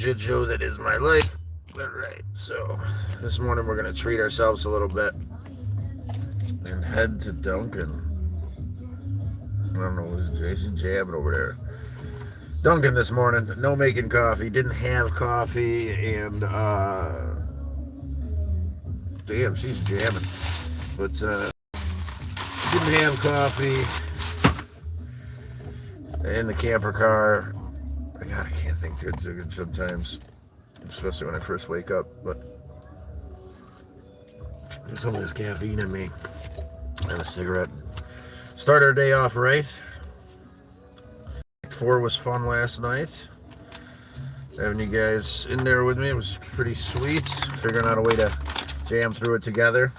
shit show that is my life. All right, so this morning we're gonna treat ourselves a little bit and head to Dunkin'. I don't know, what is Jason jabbing over there? Dunkin' this morning, no making coffee, didn't have coffee, and damn, she's jamming. But didn't have coffee in the camper car. God, I can't think too good sometimes, especially when I first wake up. But there's some of this caffeine in me and a cigarette. Start our day off right. 4 was fun last night. Having you guys in there with me, it was pretty sweet. Figuring out a way to jam through it together.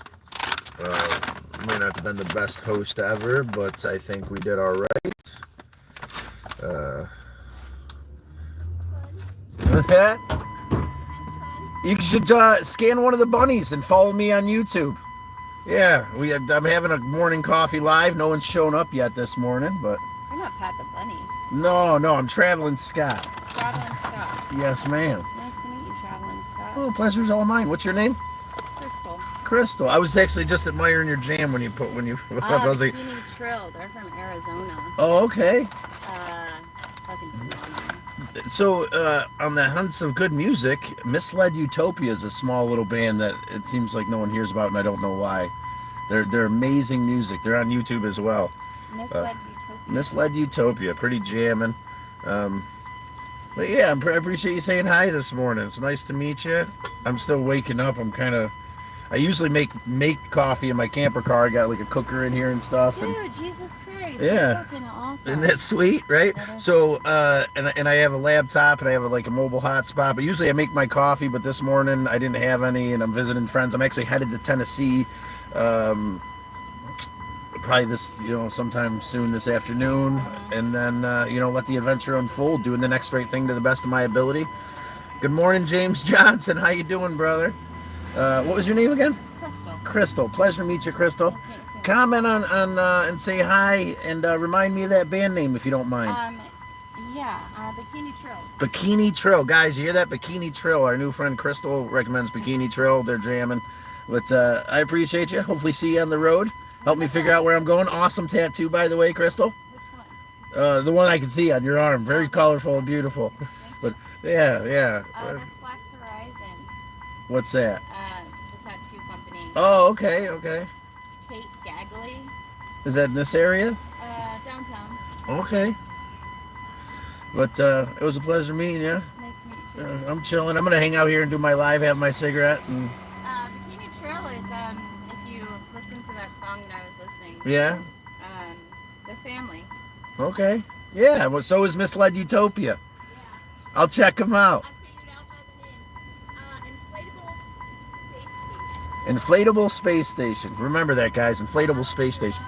Might not have been the best host ever, but I think we did all right. You should scan one of the bunnies and follow me on YouTube. Yeah, I'm having a morning coffee live. No one's shown up yet this morning, but You're not Pat the Bunny. no, I'm Traveling Scott. Traveling Scott. Yes, ma'am. Nice to meet you, Traveling Scott. Oh, pleasure's all mine. What's your name? Crystal. Crystal. I was actually just admiring your jam when you I was like, Bikini Trill. They're from Arizona. oh, okay. Fucking phenomenal. So, on the hunts of good music, Misled Utopia is a small little band that it seems like no one hears about, and I don't know why. They're amazing music. They're on YouTube as well. Misled Utopia. Misled Utopia, pretty jamming. But yeah, I appreciate you saying hi this morning. It's nice to meet you. I'm still waking up. I usually make coffee in my camper car. I got like a cooker in here and stuff. Dude, And Jesus Christ. yeah. That's fucking awesome. isn't that sweet, right? That is So, and I have a laptop and I have like a mobile hotspot. But usually I make my coffee. But this morning I didn't have any, and I'm visiting friends. I'm actually headed to Tennessee. Probably sometime soon this afternoon, and then let the adventure unfold, doing the next right thing to the best of my ability. Good morning, James Johnson. How you doing, brother? What was your name again? Crystal. Crystal. Pleasure to meet you, Crystal. Nice to meet you. Comment on and say hi, and remind me of that band name if you don't mind. Bikini Trill. Bikini Trill, guys. You hear that? Bikini Trill. Our new friend Crystal recommends Bikini Trill. They're jamming. But I appreciate you. Hopefully see you on the road. Help me figure out where I'm going. Awesome tattoo, by the way, Crystal. Which one? The one I can see on your arm. Very colorful and beautiful. But yeah. That's Black Horizon. What's that? The tattoo company. Oh, okay. Kate Gagley. Is that in this area? Downtown. Okay. But it was a pleasure meeting you. Nice to meet you too. I'm chilling. I'm gonna hang out here and do my live, have my cigarette, and Bikini Trill is, if you listen to that song that I was listening to, yeah. they're family. Okay. Yeah. Well, so is Misled Utopia. Yeah. I'll check them out. I figured out by the name. Inflatable Space Station. Remember that, guys. Inflatable Space Station.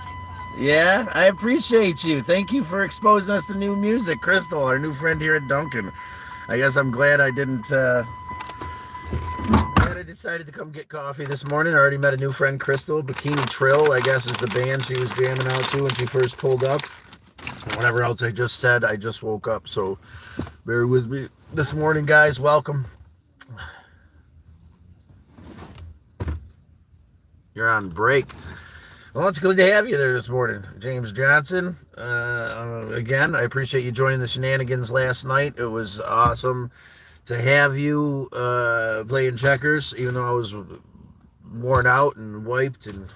Yeah, I appreciate you. Thank you for exposing us to new music, Crystal, our new friend here at Dunkin'. I guess I'm glad I didn't. Glad I decided to come get coffee this morning. I already met a new friend, Crystal. Bikini Trill, I guess, is the band she was jamming out to when she first pulled up. Whatever else I just said, I just woke up, so bear with me this morning, guys. Welcome. You're on break. Well, it's good to have you there this morning, James Johnson. Again, I appreciate you joining the shenanigans last night. It was awesome to have you playing checkers, even though I was worn out and wiped. And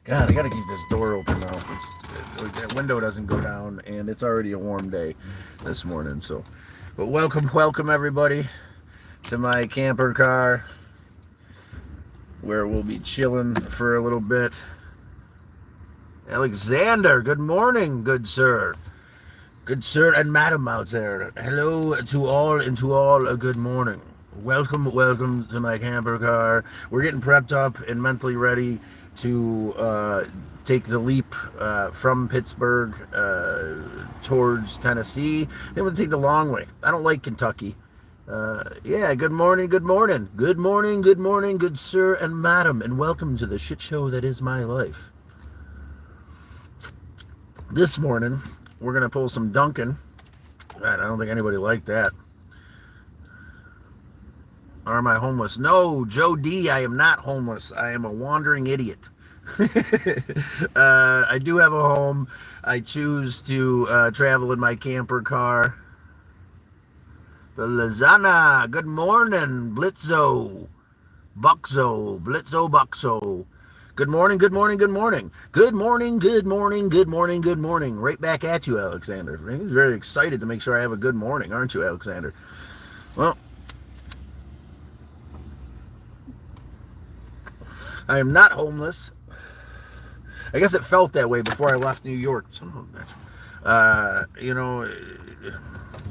God, I got to keep this door open now. That window doesn't go down, and it's already a warm day this morning. So, but welcome everybody to my camper car, where we'll be chilling for a little bit. Alexander, good morning, good sir. Good sir and madam out there. Hello to all, and to all a good morning. Welcome to my camper car. We're getting prepped up and mentally ready to take the leap from Pittsburgh towards Tennessee. Then we'll take the long way. I don't like Kentucky. Good morning, good sir and madam, and welcome to the shit show that is my life. This morning, we're going to pull some Dunkin'. God, I don't think anybody liked that. Or am I homeless? No, Joe D, I am not homeless. I am a wandering idiot. I do have a home. I choose to travel in my camper car. The Lizana, good morning. Blitzo, Buxo. Good morning, good morning, good morning. Good morning, good morning, good morning, good morning. Right back at you, Alexander. He's very excited to make sure I have a good morning, aren't you, Alexander? Well, I am not homeless. I guess it felt that way before I left New York. You know,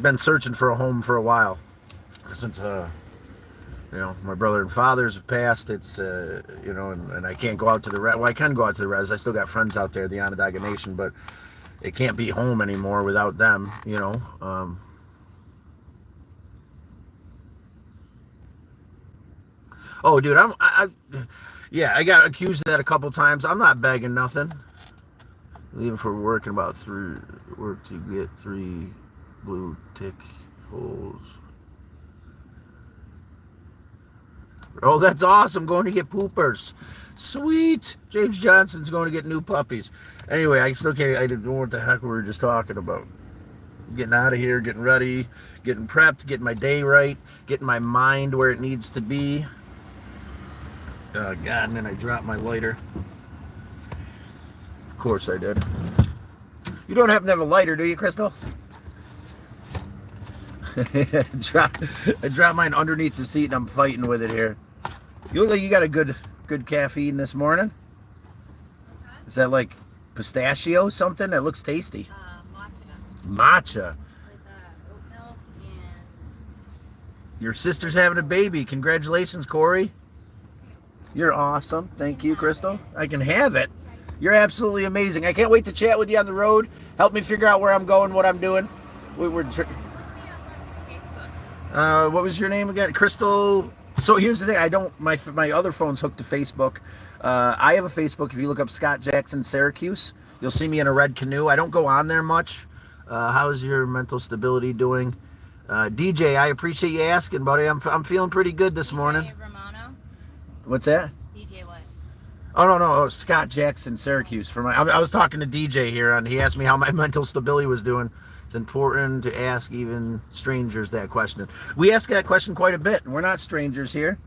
been searching for a home for a while since you know, my brother and fathers have passed. It's you know, and I can't go out to the res. Well, I can go out to the res. I still got friends out there, the Onondaga Nation, but it can't be home anymore without them. You know. Oh, dude, yeah, I got accused of that a couple times. I'm not begging nothing. Leaving for work in about work to get 3 blue tick holes. Oh, that's awesome. Going to get poopers. Sweet. James Johnson's going to get new puppies. Anyway, I still can't. I don't know what the heck we were just talking about. Getting out of here, getting ready, getting prepped, getting my day right, getting my mind where it needs to be. God, and then I dropped my lighter. Of course I did. You don't happen to have a lighter, do you, Crystal? I dropped mine underneath the seat and I'm fighting with it here. You look like you got a good caffeine this morning. Is that like pistachio something? That looks tasty. Matcha. With oat milk and Your sister's having a baby. Congratulations, Corey. You're awesome. Thank you, Crystal. I can have it. You're absolutely amazing. I can't wait to chat with you on the road. Help me figure out where I'm going, what I'm doing. Facebook. What was your name again? Crystal. So here's the thing. I don't. My other phone's hooked to Facebook. I have a Facebook. If you look up Scott Jackson Syracuse, you'll see me in a red canoe. I don't go on there much. How's your mental stability doing? DJ, I appreciate you asking, buddy. I'm feeling pretty good this morning. DJ Romano. What's that? DJ what? Oh no, oh, Scott Jackson Syracuse. I was talking to DJ here, and he asked me how my mental stability was doing. It's important to ask even strangers that question. We ask that question quite a bit, and we're not strangers here.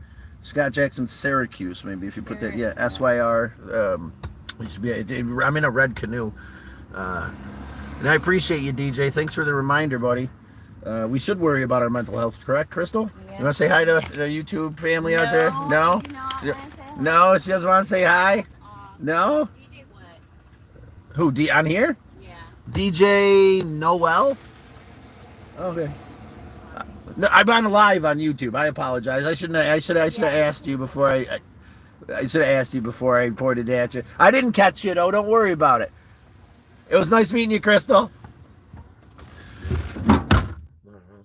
Scott Jackson Syracuse, maybe if you put that, yeah, SYR. I'm in a red canoe, and I appreciate you, DJ. Thanks for the reminder, buddy. We should worry about our mental health, correct, Crystal? Yeah. You want to say hi to the YouTube family out there? No? No. No, she doesn't want to say hi? No? DJ what? Who, on here? Yeah. DJ Noel? Okay. No, I'm on live on YouTube. I apologize. I should have asked you before I should have asked you before I pointed at you. I didn't catch you though. Don't worry about it. It was nice meeting you, Crystal.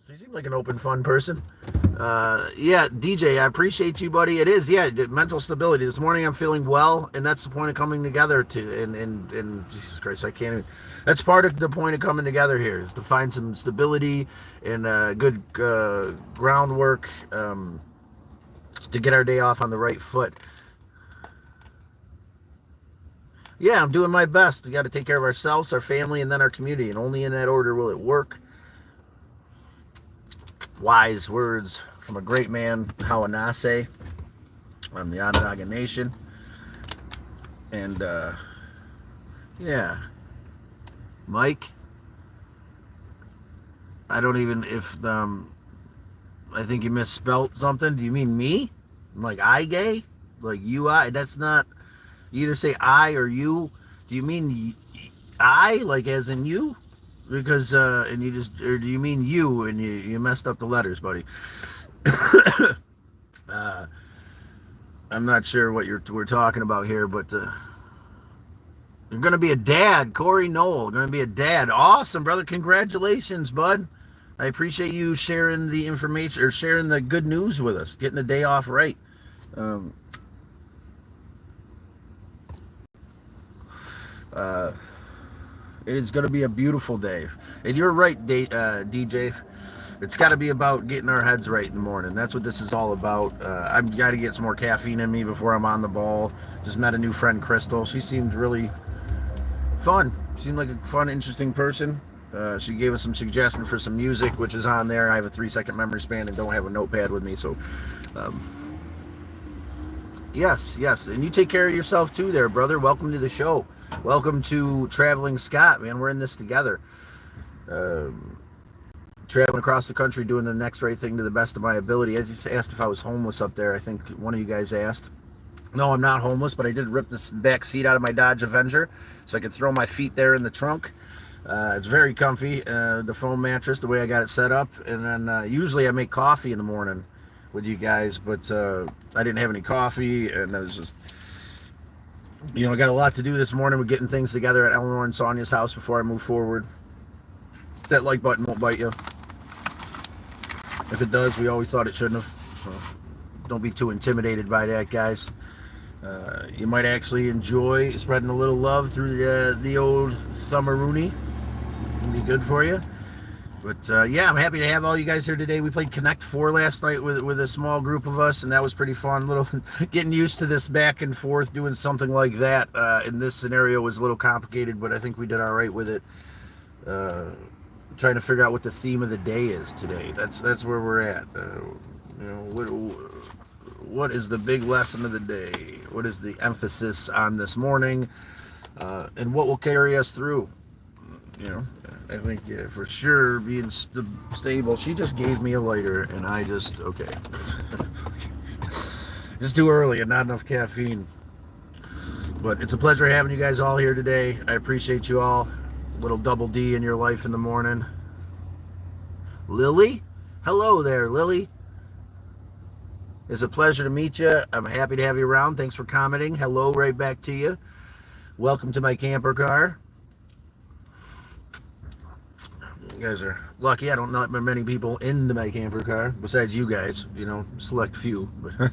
You seem like an open, fun person. Yeah, DJ, I appreciate you, buddy. It is, yeah, mental stability. This morning I'm feeling well, and that's the point of coming together and Jesus Christ, I can't even. That's part of the point of coming together here, is to find some stability and good groundwork to get our day off on the right foot. Yeah, I'm doing my best. We got to take care of ourselves, our family, and then our community, and only in that order will it work. Wise words from a great man, Hawanase, from the Onondaga Nation. And, yeah. Mike, I don't even, I think you misspelt something. Do you mean me? Like I gay? Like you, I? That's not, you either say I or you. Do you mean I, like as in you? Because and you just, or do you mean you and you messed up the letters, buddy? I'm not sure what we're talking about here, but you're gonna be a dad, Corey Knoll. Gonna be a dad. Awesome, brother. Congratulations, bud. I appreciate you sharing the information or sharing the good news with us, getting the day off right. It is going to be a beautiful day. And you're right, DJ. it's got to be about getting our heads right in the morning. That's what this is all about. I've got to get some more caffeine in me before I'm on the ball. Just met a new friend, Crystal. She seemed really fun. Seemed like a fun, interesting person. She gave us some suggestions for some music, which is on there. I have a 3-second memory span and don't have a notepad with me, so yes. And you take care of yourself too there, brother. Welcome to the show. Welcome to Traveling Scott, man. We're in this together. Traveling across the country, doing the next right thing to the best of my ability. I just asked if I was homeless up there. I think one of you guys asked. No, I'm not homeless, but I did rip this back seat out of my Dodge Avenger so I could throw my feet there in the trunk. It's very comfy, the foam mattress, the way I got it set up. And then usually I make coffee in the morning with you guys, but I didn't have any coffee, and I was just, I got a lot to do this morning with getting things together at Eleanor and Sonia's house before I move forward. That like button won't bite you. If it does, we always thought it shouldn't have. So don't be too intimidated by that, guys. You might actually enjoy spreading a little love through the old Thumb-a-Rooney. It'll be good for you. But yeah, I'm happy to have all you guys here today. We played Connect 4 last night with a small group of us, and that was pretty fun. Getting used to this back and forth, doing something like that in this scenario was a little complicated, but I think we did all right with it. Trying to figure out what the theme of the day is today. That's where we're at. What is the big lesson of the day? What is the emphasis on this morning? And what will carry us through? I think for sure being stable. She just gave me a lighter, and I just, okay. Just too early and not enough caffeine. But it's a pleasure having you guys all here today. I appreciate you all. Little double D in your life in the morning. Lily? Hello there, Lily. It's a pleasure to meet you. I'm happy to have you around. Thanks for commenting. Hello right back to you. Welcome to my camper car. You guys are lucky. I don't let many people into my camper car, besides you guys, select few. But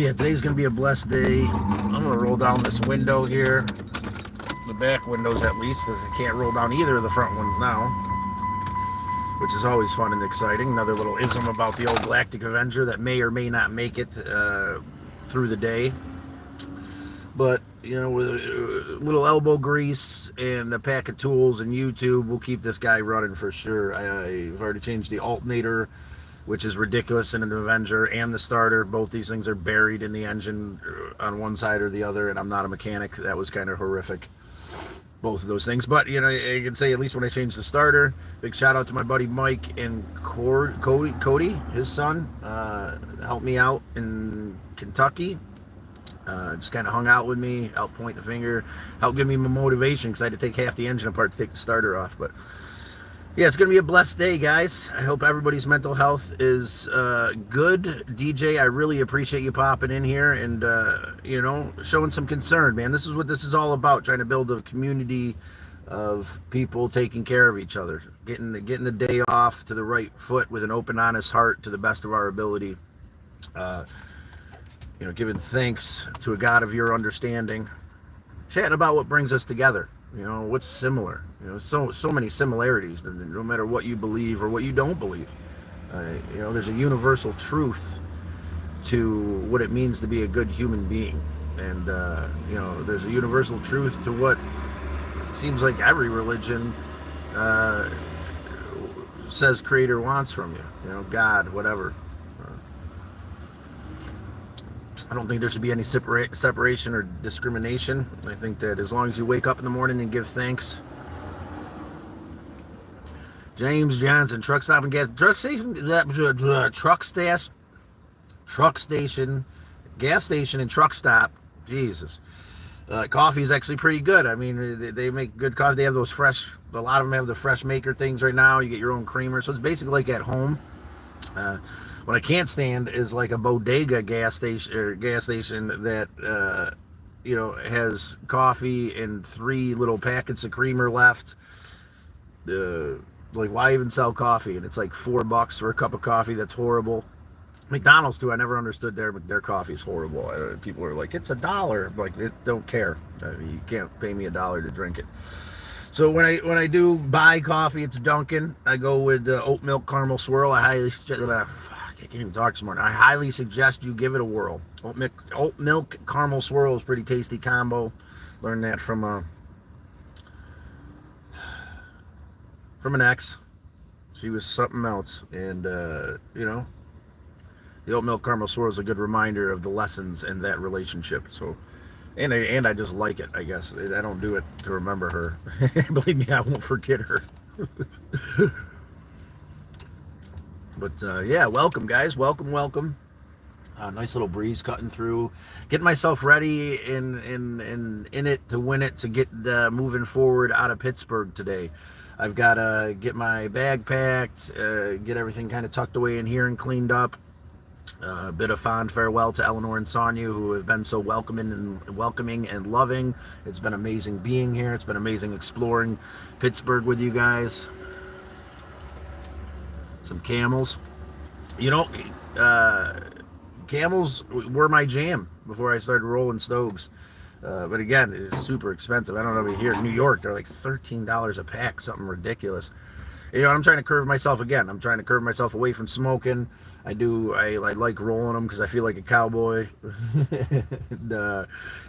yeah, today's going to be a blessed day. I'm going to roll down this window here. The back windows, at least. I can't roll down either of the front ones now, which is always fun and exciting. Another little ism about the old Galactic Avenger that may or may not make it through the day. But, with a little elbow grease and a pack of tools and YouTube, we'll keep this guy running for sure. I've already changed the alternator, which is ridiculous in an Avenger, and the starter. Both these things are buried in the engine on one side or the other, and I'm not a mechanic. That was kind of horrific, both of those things. But, I can say at least when I changed the starter, big shout out to my buddy Mike and Cody, his son, helped me out in Kentucky. Just kind of hung out with me, helped point the finger, helped give me my motivation because I had to take half the engine apart to take the starter off. But yeah, it's going to be a blessed day, guys. I hope everybody's mental health is good. DJ, I really appreciate you popping in here and, showing some concern, man. This is what this is all about, trying to build a community of people taking care of each other, getting the day off to the right foot with an open, honest heart to the best of our ability. Giving thanks to a God of your understanding, chatting about what brings us together, what's similar, so many similarities, no matter what you believe or what you don't believe. There's a universal truth to what it means to be a good human being. And, there's a universal truth to what seems like every religion says Creator wants from you, God, whatever. I don't think there should be any separation or discrimination. I think that as long as you wake up in the morning and give thanks. James Johnson, truck stop and gas station, gas station and truck stop. Jesus. Coffee is actually pretty good. I mean, they make good coffee. They have those fresh, a lot of them have the fresh maker things right now. You get your own creamer. So it's basically like at home. What I can't stand is like a bodega gas station that has coffee and 3 little packets of creamer left. Like, why even sell coffee? And it's like $4 for a cup of coffee. That's horrible. McDonald's too. I never understood their coffee is horrible. People are like, it's $1. Like, don't care. You can't pay me $1 to drink it. So when I do buy coffee, it's Dunkin'. I go with the oat milk caramel swirl. I highly suggest. I can't even talk this morning. I highly suggest you give it a whirl. Oat milk caramel swirl is a pretty tasty combo. Learned that from an ex. She was something else, and you know, the oat milk caramel swirl is a good reminder of the lessons in that relationship. So. And I just like it, I guess. I don't do it to remember her. Believe me, I won't forget her. But yeah, welcome, guys. Welcome. Nice little breeze cutting through. Getting myself ready in it to win it, to get moving forward out of Pittsburgh today. I've got to get my bag packed, get everything kind of tucked away in here and cleaned up. A bit of fond farewell to Eleanor and Sonia, who have been so welcoming and loving. It's been amazing being here. It's been amazing exploring Pittsburgh with you guys. Some camels. You know, camels were my jam before I started rolling stoves. But again, it's super expensive. I don't know, here in New York, they're like $13 a pack, something ridiculous. You know, I'm trying to curve myself again. I'm trying to curve myself away from smoking. I like rolling them because I feel like a cowboy. Kind of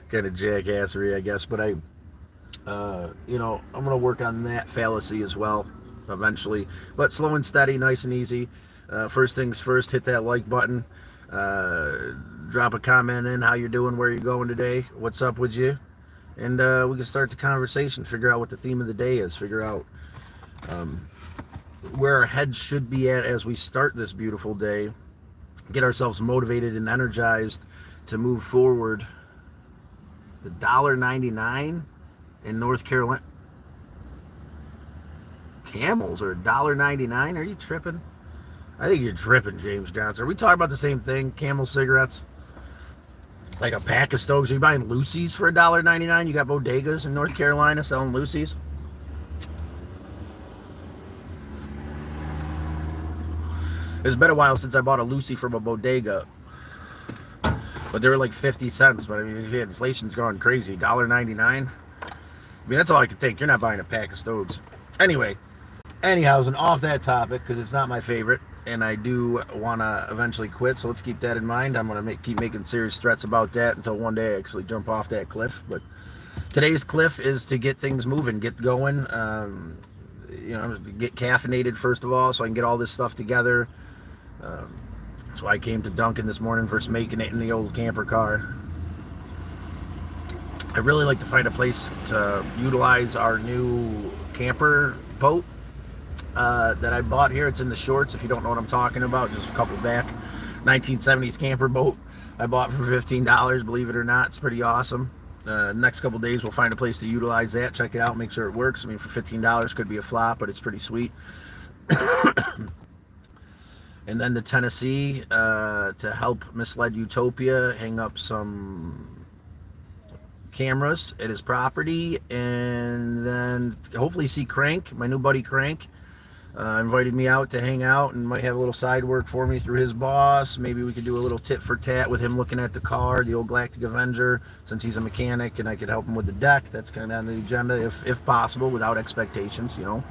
jackassery, I guess. But you know, I'm gonna work on that fallacy as well eventually. But slow and steady, nice and easy. First things first, hit that like button. Drop a comment in how you're doing, where you're going today, what's up with you, and we can start the conversation. Figure out what the theme of the day is. Figure out where our heads should be at as we start this beautiful day. Get ourselves motivated and energized to move forward. $1.99 in North Carolina. Camels are $1.99. Are you tripping? I think you're tripping, James Johnson. Are we talking about the same thing? Camel cigarettes? Like a pack of Stokes. Are you buying Lucy's for $1.99? You got bodegas in North Carolina selling Lucy's? It's been a while since I bought a Lucy from a bodega, but they were like 50 cents. But I mean, inflation's gone crazy. $1.99. I mean, that's all I could take. You're not buying a pack of stoves. Anyhow, and off that topic, because it's not my favorite, and I do want to eventually quit, so let's keep that in mind. I'm going to keep making serious threats about that until one day I actually jump off that cliff. But today's cliff is to get things moving, get going, you know, get caffeinated first of all, so I can get all this stuff together. So I came to Dunkin' this morning, first making it in the old camper car. I really like to find a place to utilize our new camper boat that I bought here. It's in the shorts, if you don't know what I'm talking about, just a couple back. 1970s camper boat I bought for $15, believe it or not. It's pretty awesome. Next couple days we'll find a place to utilize that, check it out, make sure it works. I mean, for $15 could be a flop, but it's pretty sweet. And then to Tennessee to help Misled Utopia hang up some cameras at his property, and then hopefully see Crank, my new buddy Crank. Invited me out to hang out and might have a little side work for me through his boss. Maybe we could do a little tit for tat with him looking at the car, the old Galactic Avenger, since he's a mechanic, and I could help him with the deck. That's kind of on the agenda, if possible, without expectations, you know.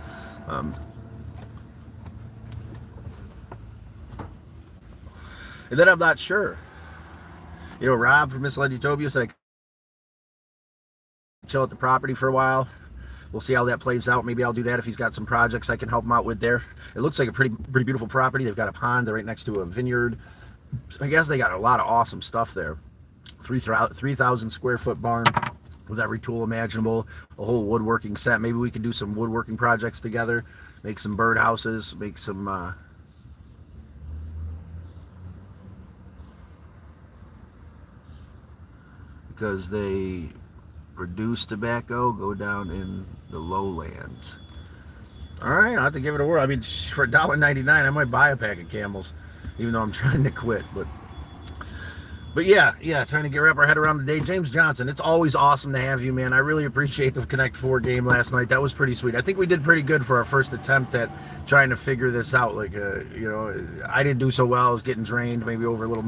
And then I'm not sure. You know, Rob from Misled Utopia said I could chill at the property for a while. We'll see how that plays out. Maybe I'll do that if he's got some projects I can help him out with there. It looks like a pretty beautiful property. They've got a pond. They're right next to a vineyard. I guess they got a lot of awesome stuff there. 3,000 square foot barn with every tool imaginable, a whole woodworking set. Maybe we could do some woodworking projects together, make some birdhouses, make some because they produce tobacco, go down in the lowlands. All right, I'll have to give it a whirl. I mean, for $1.99, I might buy a pack of Camels, even though I'm trying to quit. But yeah, trying to wrap our head around the day. James Johnson, it's always awesome to have you, man. I really appreciate the Connect 4 game last night. That was pretty sweet. I think we did pretty good for our first attempt at trying to figure this out. Like, you know, I didn't do so well. I was getting drained, maybe over over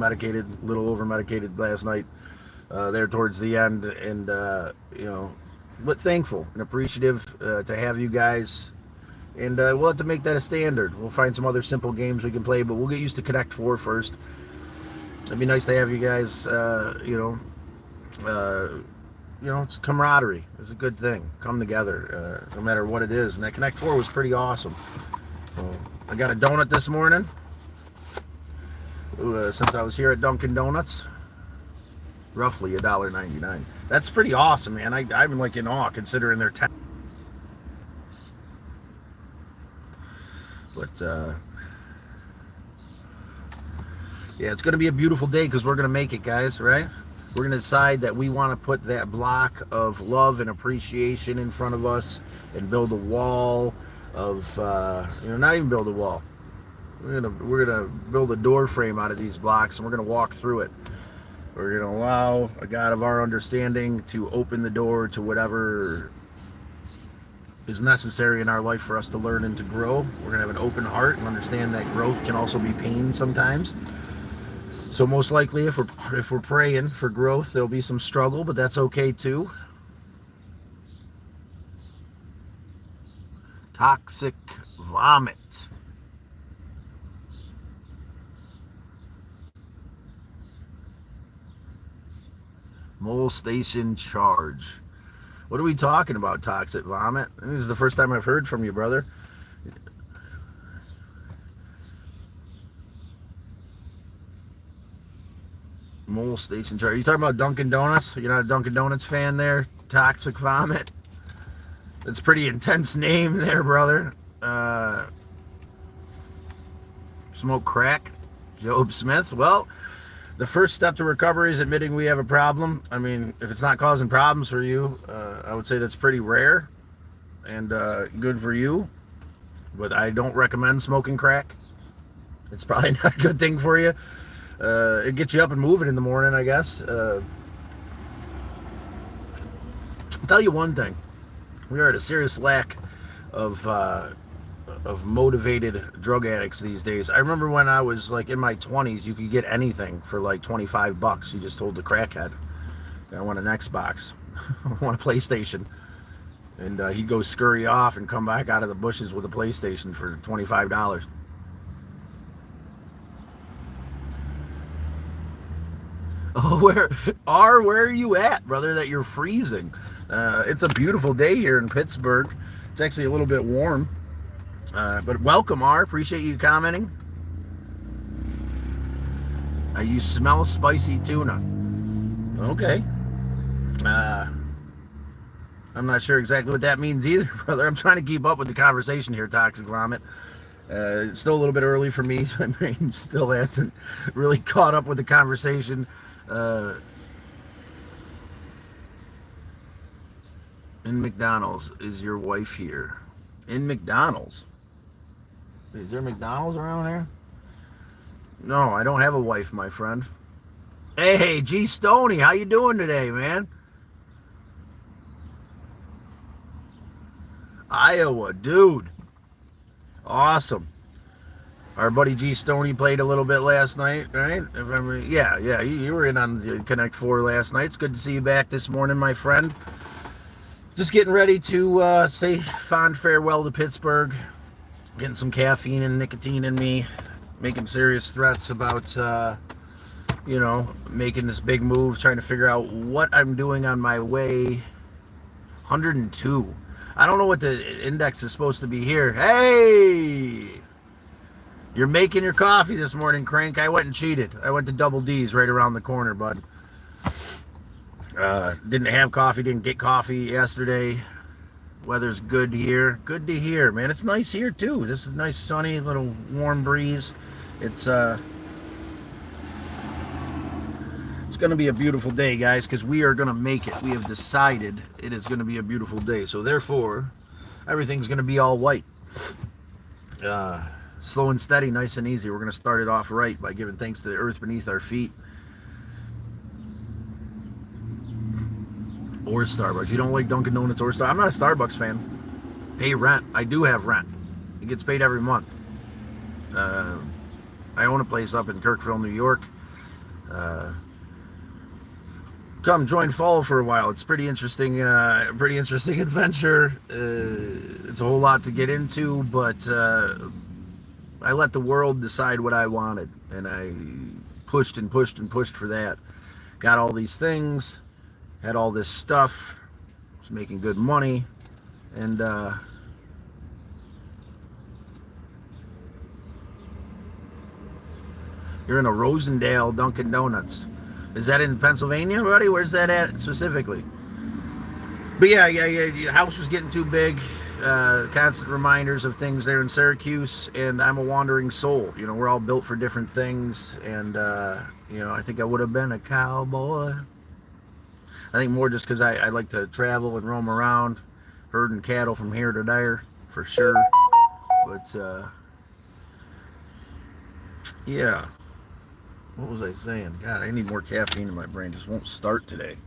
medicated last night. There towards the end, and you know, but thankful and appreciative to have you guys. And we'll have to make that a standard. We'll find some other simple games we can play, but we'll get used to Connect 4 first. It'd be nice to have you guys, it's camaraderie. It's a good thing. Come together, no matter what it is. And that Connect 4 was pretty awesome. So, I got a donut this morning. Since I was here at Dunkin' Donuts. Roughly $1.99. That's pretty awesome, man. I'm like in awe considering their time. But yeah, it's going to be a beautiful day because we're going to make it, guys, right? We're going to decide that we want to put that block of love and appreciation in front of us and build a wall of, not even build a wall. We're gonna build a door frame out of these blocks, and we're going to walk through it. We're going to allow a God of our understanding to open the door to whatever is necessary in our life for us to learn and to grow. We're going to have an open heart and understand that growth can also be pain sometimes. So most likely, if we're praying for growth, there'll be some struggle, but that's okay too. Toxic vomit. Mole station charge. What are we talking about, toxic vomit? This is the first time I've heard from you, brother. Mole station charge. Are you talking about Dunkin' Donuts? You're not a Dunkin' Donuts fan there? Toxic vomit. It's a pretty intense name there, brother. Smoke crack. Job Smith. Well, the first step to recovery is admitting we have a problem. I mean, if it's not causing problems for you, I would say that's pretty rare and good for you. But I don't recommend smoking crack. It's probably not a good thing for you. It gets you up and moving in the morning, I guess. I'll tell you one thing. We are at a serious lack of motivated drug addicts these days. I remember when I was like in my 20s, you could get anything for like $25. You just told the crackhead, I want an Xbox, I want a PlayStation. And he'd go scurry off and come back out of the bushes with a PlayStation for $25. Oh, where are you at, brother, that you're freezing? It's a beautiful day here in Pittsburgh. It's actually a little bit warm. But welcome, R. Appreciate you commenting. You smell spicy tuna. Okay. I'm not sure exactly what that means either, brother. I'm trying to keep up with the conversation here, Toxic Vomit. It's still a little bit early for me. My brain still hasn't really caught up with the conversation. In McDonald's, is your wife here? In McDonald's? Is there McDonald's around here? No, I don't have a wife, my friend. Hey, G Stoney, how you doing today, man? Iowa, dude. Awesome. Our buddy G Stoney played a little bit last night, right? Yeah, you were in on Connect 4 last night. It's good to see you back this morning, my friend. Just getting ready to say fond farewell to Pittsburgh. Getting some caffeine and nicotine in me. Making serious threats about, making this big move. Trying to figure out what I'm doing on my way. 102. I don't know what the index is supposed to be here. Hey! You're making your coffee this morning, Crank. I went and cheated. I went to Double D's right around the corner, bud. Didn't have coffee, didn't get coffee yesterday. Weather's good here. Good to hear, man. It's nice here, too. This is a nice, sunny, little warm breeze. It's going to be a beautiful day, guys, because we are going to make it. We have decided it is going to be a beautiful day. So, therefore, everything's going to be all white. Slow and steady, nice and easy. We're going to start it off right by giving thanks to the earth beneath our feet. Or Starbucks. You don't like Dunkin' Donuts or Starbucks? I'm not a Starbucks fan. Pay rent. I do have rent. It gets paid every month. I own a place up in Kirkville, New York. come join Follow for a while. It's pretty interesting adventure. It's a whole lot to get into, but I let the world decide what I wanted, and I pushed and pushed and pushed for that. Got all these things, had all this stuff, was making good money, and you're in a Rosendale Dunkin' Donuts. Is that in Pennsylvania, buddy? Where's that at specifically? But yeah. The house was getting too big. Constant reminders of things there in Syracuse, and I'm a wandering soul. You know, we're all built for different things, and I think I would have been a cowboy. I think more just because I like to travel and roam around, herding cattle from here to there, for sure. But yeah. What was I saying? God, I need more caffeine in my brain. Just won't start today.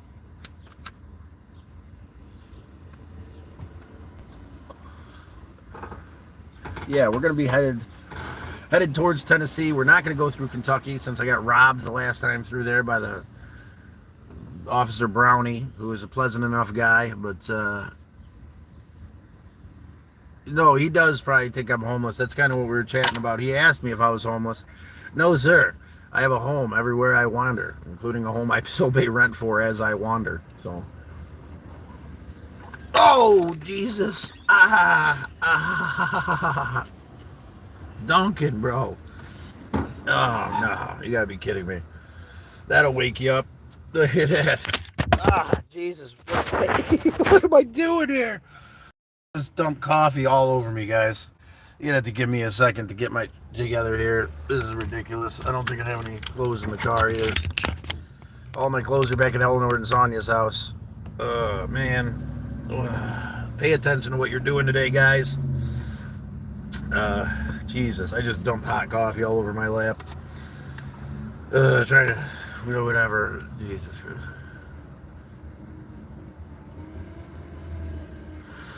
Yeah, we're going to be headed towards Tennessee. We're not going to go through Kentucky since I got robbed the last time through there by the Officer Brownie, who is a pleasant enough guy, but no, he does probably think I'm homeless. That's kind of what we were chatting about. He asked me if I was homeless. No, sir. I have a home everywhere I wander, including a home I so pay rent for as I wander. So, oh Jesus! Duncan, bro. Oh no, you gotta be kidding me. That'll wake you up. Look at that. Jesus! What am I doing here? Just dumped coffee all over me, guys. You're gonna have to give me a second to get my together here. This is ridiculous. I don't think I have any clothes in the car here. All my clothes are back at Eleanor and Sonia's house. Man. Pay attention to what you're doing today, guys. Jesus, I just dumped hot coffee all over my lap. Trying to, whatever. Jesus Christ.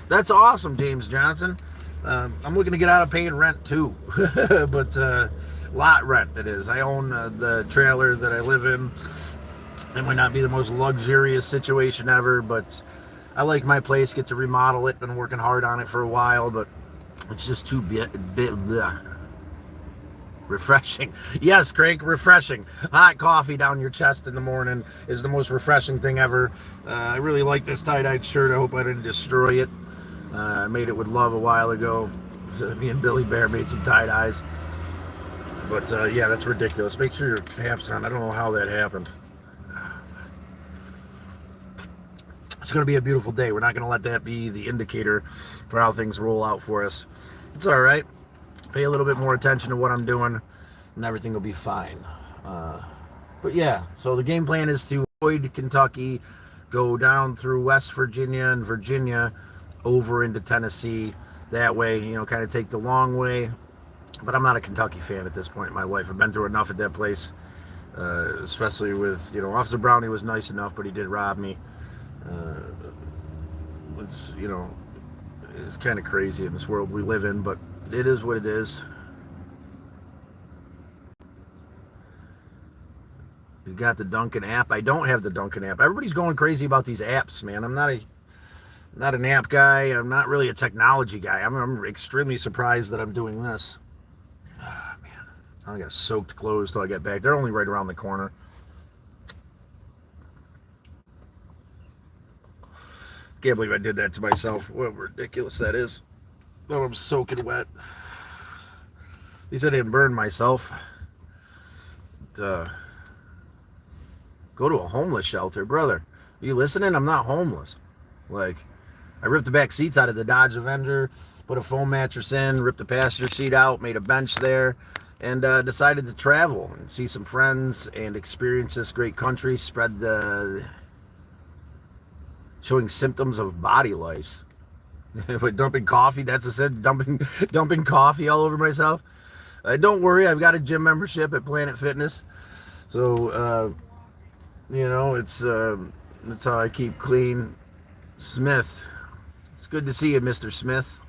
That's awesome, James Johnson. I'm looking to get out of paying rent too, but lot rent it is. I own the trailer that I live in. It might not be the most luxurious situation ever, but I like my place, get to remodel it. Been working hard on it for a while, but it's just too refreshing. Yes, Craig, refreshing. Hot coffee down your chest in the morning is the most refreshing thing ever. I really like this tie-dyed shirt. I hope I didn't destroy it. I made it with love a while ago. Me and Billy Bear made some tie-dyes. But yeah, that's ridiculous. Make sure your tap's on. I don't know how that happened. It's going to be a beautiful day. We're not going to let that be the indicator for how things roll out for us. It's all right. Pay a little bit more attention to what I'm doing, and everything will be fine. But yeah, so the game plan is to avoid Kentucky, go down through West Virginia and Virginia, over into Tennessee. That way, kind of take the long way. But I'm not a Kentucky fan at this point in my life. I've been through enough at that place, especially with, Officer Brownie was nice enough, but he did rob me. It's kind of crazy in this world we live in, but it is what it is. You got the Dunkin' app. I don't have the Dunkin' app. Everybody's going crazy about these apps, man. I'm not an app guy. I'm not really a technology guy. I'm extremely surprised that I'm doing this. Man, I got soaked clothes till I get back. They're only right around the corner. Can't believe I did that to myself. What ridiculous that is. Oh, I'm soaking wet. At least I didn't burn myself. But, go to a homeless shelter. Brother, are you listening? I'm not homeless. I ripped the back seats out of the Dodge Avenger, put a foam mattress in, ripped the passenger seat out, made a bench there, and decided to travel and see some friends and experience this great country, showing symptoms of body lice. But dumping coffee, that's a sin. Dumping coffee all over myself. Don't worry, I've got a gym membership at Planet Fitness. So, that's how I keep clean. Smith. It's good to see you, Mr. Smith.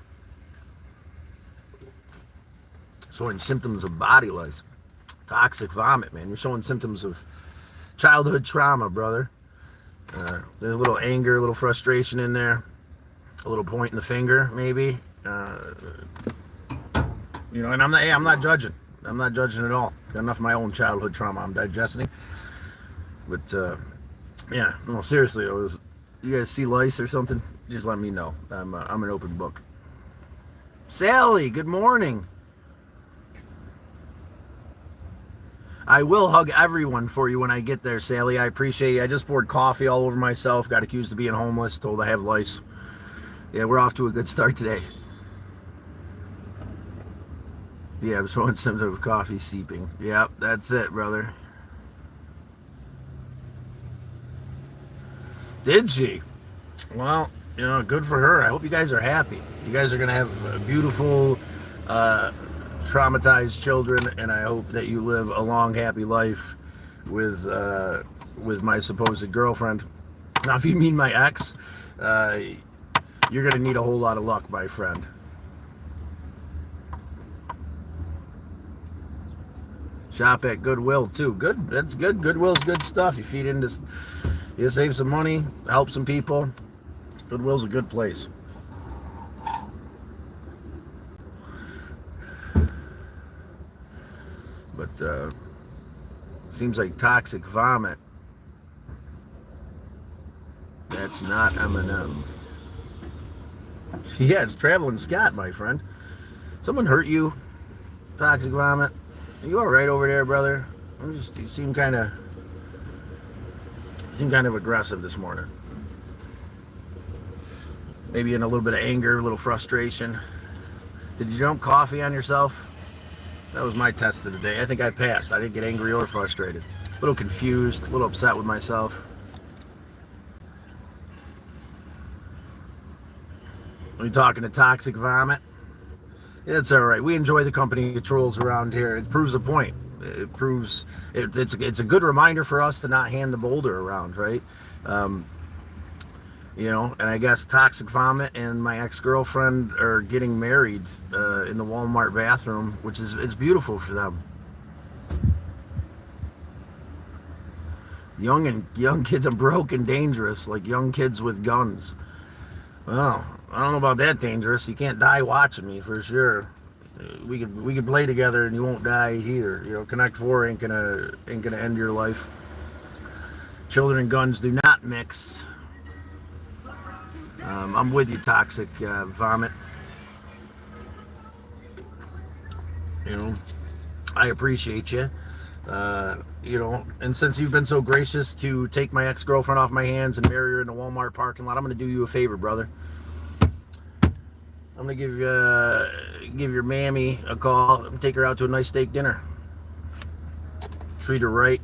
Showing symptoms of body lice. Toxic vomit, man. You're showing symptoms of childhood trauma, brother. There's a little anger, a little frustration in there, a little point in the finger, maybe. And I'm not judging. I'm not judging at all. Got enough of my own childhood trauma I'm digesting. But yeah, no, seriously, you guys see lice or something? Just let me know. I'm an open book. Sally, good morning. I will hug everyone for you when I get there, Sally. I appreciate you. I just poured coffee all over myself. Got accused of being homeless. Told I have lice. Yeah, we're off to a good start today. Yeah, I'm showing symptoms of coffee seeping. Yep, that's it, brother. Did she? Well, good for her. I hope you guys are happy. You guys are going to have beautiful, traumatized children, and I hope that you live a long, happy life with my supposed girlfriend. Now, if you mean my ex, you're going to need a whole lot of luck, my friend. Shop at Goodwill too. Good. That's good. Goodwill's good stuff. You feed into, you save some money, help some people. Goodwill's a good place. But seems like toxic vomit. That's not Eminem. Yeah, it's Traveling Scott, my friend. Someone hurt you? Toxic vomit. Are you all right over there, brother? You seem kind of aggressive this morning. Maybe in a little bit of anger, a little frustration. Did you dump coffee on yourself? That was my test of the day. I think I passed. I didn't get angry or frustrated. A little confused, a little upset with myself. Are you talking to toxic vomit? It's all right. We enjoy the company of trolls around here. It proves a point. It proves it's a good reminder for us to not hand the boulder around, right? And I guess toxic vomit and my ex-girlfriend are getting married in the Walmart bathroom, which is it's beautiful for them. Young kids are broke and dangerous, like young kids with guns. Well, I don't know about that dangerous. You can't die watching me for sure. We could play together and you won't die either. Connect 4 ain't gonna end your life. Children and guns do not mix. I'm with you, toxic vomit. I appreciate you. And since you've been so gracious to take my ex-girlfriend off my hands and marry her in the Walmart parking lot, I'm going to do you a favor, brother. I'm going to give your mammy a call and take her out to a nice steak dinner. Treat her right.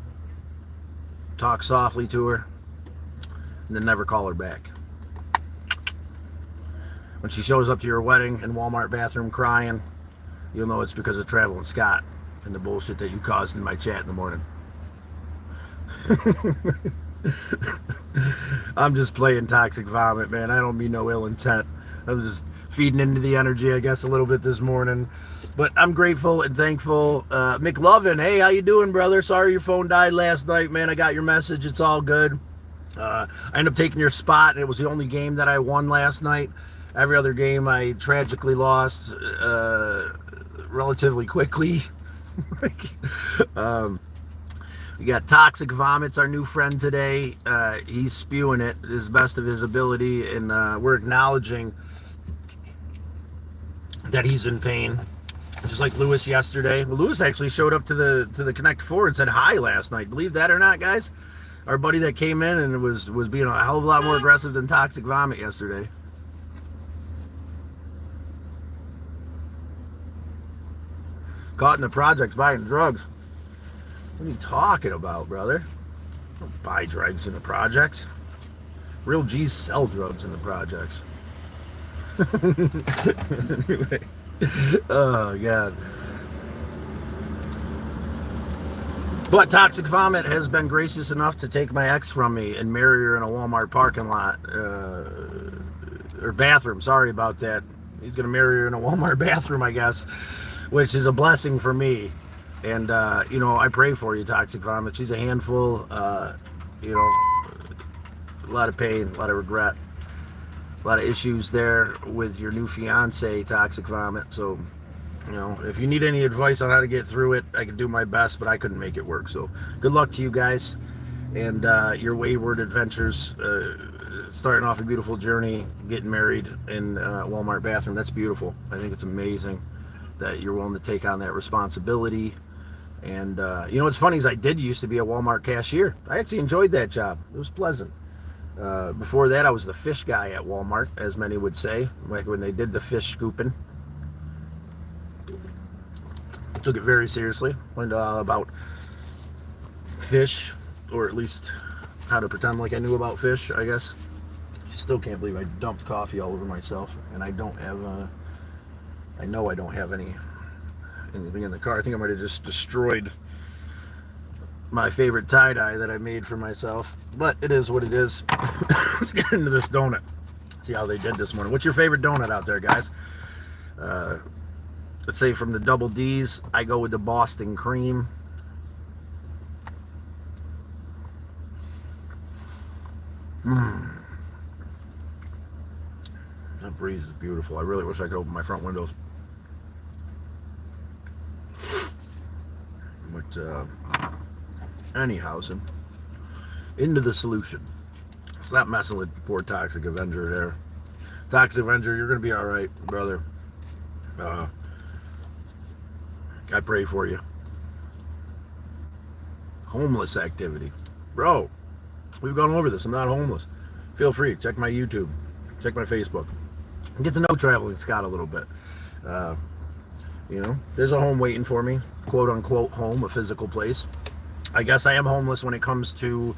Talk softly to her. And then never call her back. When she shows up to your wedding in Walmart bathroom crying, you'll know it's because of Traveling Scott and the bullshit that you caused in my chat in the morning. I'm just playing toxic vomit, man. I don't mean no ill intent. I'm just feeding into the energy, I guess, a little bit this morning. But I'm grateful and thankful. McLovin, hey, how you doing, brother? Sorry your phone died last night, man. I got your message. It's all good. I ended up taking your spot, and it was the only game that I won last night. Every other game I tragically lost relatively quickly. We got Toxic Vomits, our new friend today. He's spewing it as best of his ability, and we're acknowledging that he's in pain. Just like Lewis yesterday. Well, Lewis actually showed up to the Connect 4 and said hi last night. Believe that or not, guys? Our buddy that came in and was being a hell of a lot more aggressive than Toxic Vomit yesterday. Caught in the projects buying drugs. What are you talking about, brother? Don't buy drugs in the projects. Real G's sell drugs in the projects. Anyway. Oh, God. But Toxic Vomit has been gracious enough to take my ex from me and marry her in a Walmart parking lot. Or bathroom. Sorry about that. He's going to marry her in a Walmart bathroom, I guess. Which is a blessing for me. And, I pray for you, Toxic Vomit. She's a handful. lot of pain, a lot of regret, a lot of issues there with your new fiance, Toxic Vomit. So, you know, if you need any advice on how to get through it, I can do my best, but I couldn't make it work. So good luck to you guys and your wayward adventures, starting off a beautiful journey, getting married in a Walmart bathroom. That's beautiful. I think it's amazing that you're willing to take on that responsibility. And you know what's funny is I did used to be a Walmart cashier. I actually enjoyed that job. It was pleasant. Before that, I was the fish guy at Walmart, as many would say, like when they did the fish scooping. I took it very seriously. Learned all about fish, or at least how to pretend like I knew about fish, I guess. Still can't believe I dumped coffee all over myself, and I don't have I know I don't have anything in the car. I think I might have just destroyed my favorite tie-dye that I made for myself, but it is what it is. Let's get into this donut, see how they did this morning. What's your favorite donut out there, guys? Let's say from the Double D's, I go with the Boston cream. That breeze is beautiful. I really wish I could open my front windows. But anyhow, so into the solution. Stop messing with poor Toxic Avenger there. Toxic Avenger, you're gonna be all right, brother. I pray for you. Homeless activity, bro. We've gone over this. I'm not homeless. Feel free. Check my YouTube. Check my Facebook. Get to know Traveling Scott a little bit. You know, there's a home waiting for me. Quote unquote home, a physical place. I guess I am homeless when it comes to,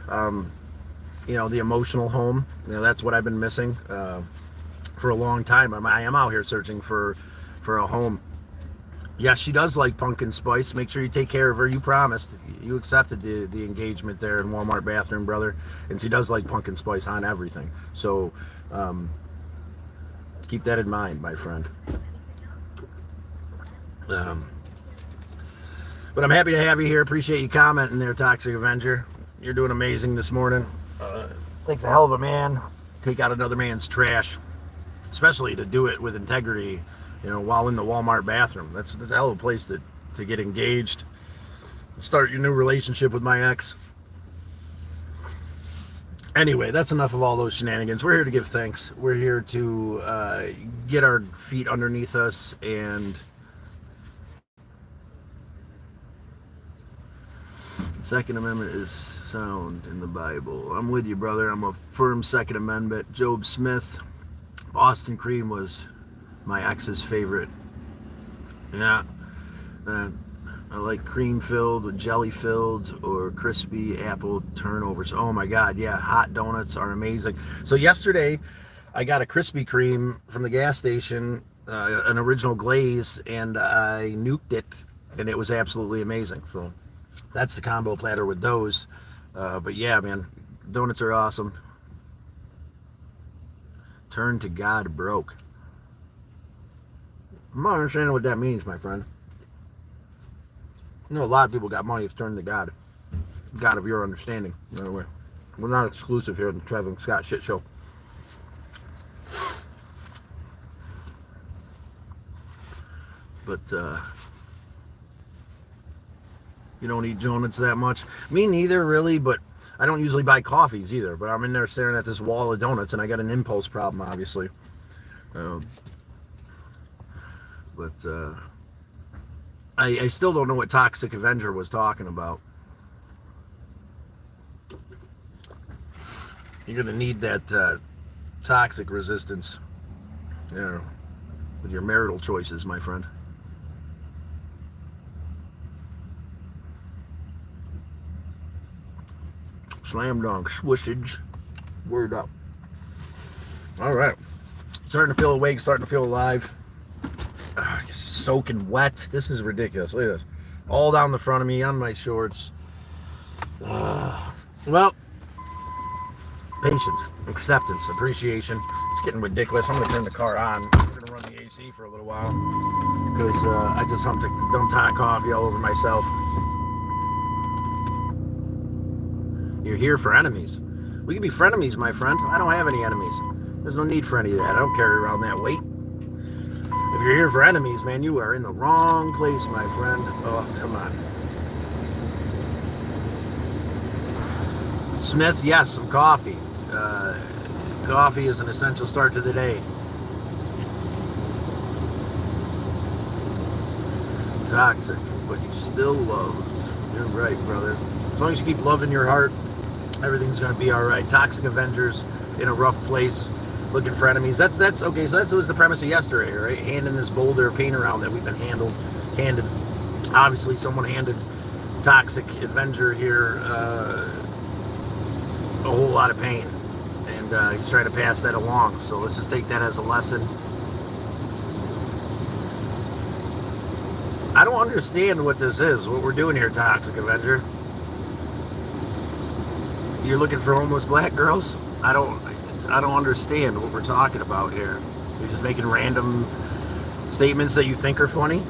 you know, the emotional home. You know, that's what I've been missing for a long time. I am out here searching for a home. Yes, she does like pumpkin spice. Make sure you take care of her. You promised. You accepted the engagement there in Walmart bathroom, brother. And she does like pumpkin spice on everything. So keep that in mind, my friend. But I'm happy to have you here. Appreciate you commenting there, Toxic Avenger. You're doing amazing this morning. Takes a hell of a man. Take out another man's trash. Especially to do it with integrity, you know, while in the Walmart bathroom. That's a hell of a place to get engaged. Start your new relationship with my ex. Anyway, that's enough of all those shenanigans. We're here to give thanks. We're here to get our feet underneath us and Second Amendment is sound in the Bible. I'm with you, brother. I'm a firm Second Amendment. Job Smith, Boston cream was my ex's favorite. Yeah. I like cream filled or jelly filled or crispy apple turnovers. Oh my God. Yeah. Hot donuts are amazing. So yesterday I got a Krispy Kreme from the gas station, an original glaze, and I nuked it and it was absolutely amazing. So that's the combo platter with those. But yeah, man, donuts are awesome. Turn to God broke. I'm not understanding what that means, my friend. You know, a lot of people got money to turn to God. God of your understanding. Anyway, we're not exclusive here in the Traveling Scott Shit Show. But, you don't eat donuts that much. Me neither, really, but I don't usually buy coffees either. But I'm in there staring at this wall of donuts, and I got an impulse problem, obviously. I still don't know what Toxic Avenger was talking about. You're going to need that toxic resistance, you know, with your marital choices, my friend. Slam dunk, swishage, word up. All right. Starting to feel awake, starting to feel alive. Soaking wet. This is ridiculous. Look at this. All down the front of me, on my shorts. Well, patience, acceptance, appreciation. It's getting ridiculous. I'm going to turn the car on. I'm going to run the AC for a little while because I just dumped hot coffee all over myself. You're here for enemies. We can be frenemies, my friend. I don't have any enemies. There's no need for any of that. I don't carry around that weight. If you're here for enemies, man, you are in the wrong place, my friend. Oh, come on. Smith, yes, some coffee. Coffee is an essential start to the day. Toxic, but you still loved. You're right, brother. As long as you keep loving your heart, everything's going to be all right. Toxic Avengers in a rough place, looking for enemies. That's okay. So that was the premise of yesterday, right? Handing this boulder of paint around that we've been handed. Obviously, someone handed Toxic Avenger here a whole lot of pain, and he's trying to pass that along. So let's just take that as a lesson. I don't understand what this is, what we're doing here, Toxic Avenger. You're looking for homeless black girls? I don't understand what we're talking about here. You're just making random statements that you think are funny.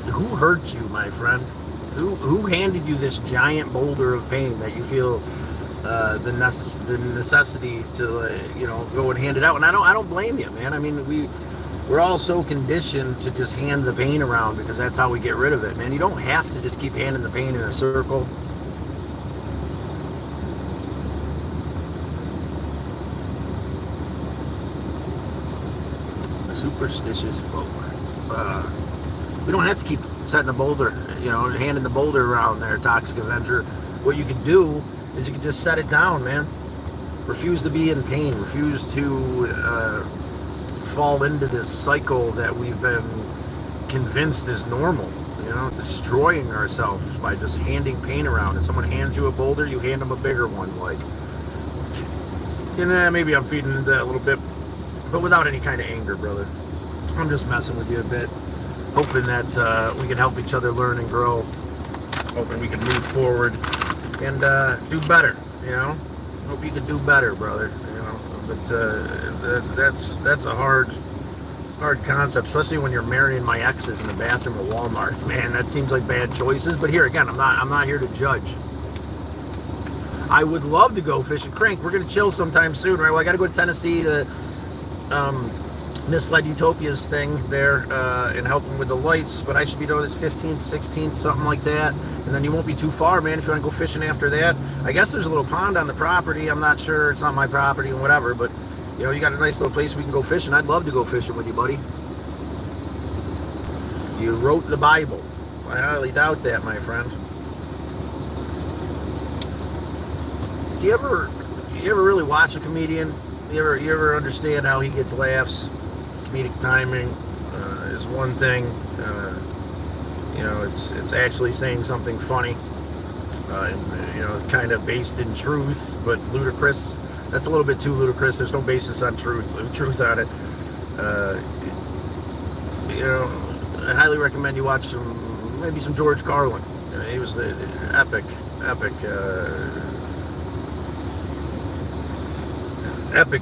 Who hurt you, my friend? Who handed you this giant boulder of pain that you feel the necessity to go and hand it out? And I don't blame you, man. I mean, we're all so conditioned to just hand the pain around because that's how we get rid of it, man. You don't have to just keep handing the pain in a circle. Superstitious folk. We don't have to keep setting the boulder, handing the boulder around there, Toxic Avenger. What you can do is you can just set it down, man. Refuse to be in pain. Refuse to fall into this cycle that we've been convinced is normal. Destroying ourselves by just handing pain around. If someone hands you a boulder, you hand them a bigger one. Maybe I'm feeding into that a little bit, but without any kind of anger, brother. I'm just messing with you a bit, hoping that we can help each other learn and grow, hoping we can move forward and do better. Hope you can do better, brother. But that's a hard concept, especially when you're marrying my exes in the bathroom of Walmart. Man, that seems like bad choices. But here again, I'm not here to judge. I would love to go fishing. Crank, we're gonna chill sometime soon, right? Well, I got to go to Tennessee to Misled Utopia's thing there and help them with the lights. But I should be doing this 15th, 16th, something like that. And then you won't be too far, man, if you want to go fishing after that. I guess there's a little pond on the property. I'm not sure. It's not my property and whatever. But, you got a nice little place we can go fishing. I'd love to go fishing with you, buddy. You wrote the Bible. I highly doubt that, my friend. You ever really watch a comedian? You ever understand how he gets laughs? Comedic timing is one thing. It's actually saying something funny. Kind of based in truth, but ludicrous. That's a little bit too ludicrous. There's no basis on truth on it. I highly recommend you watch maybe some George Carlin. He was the epic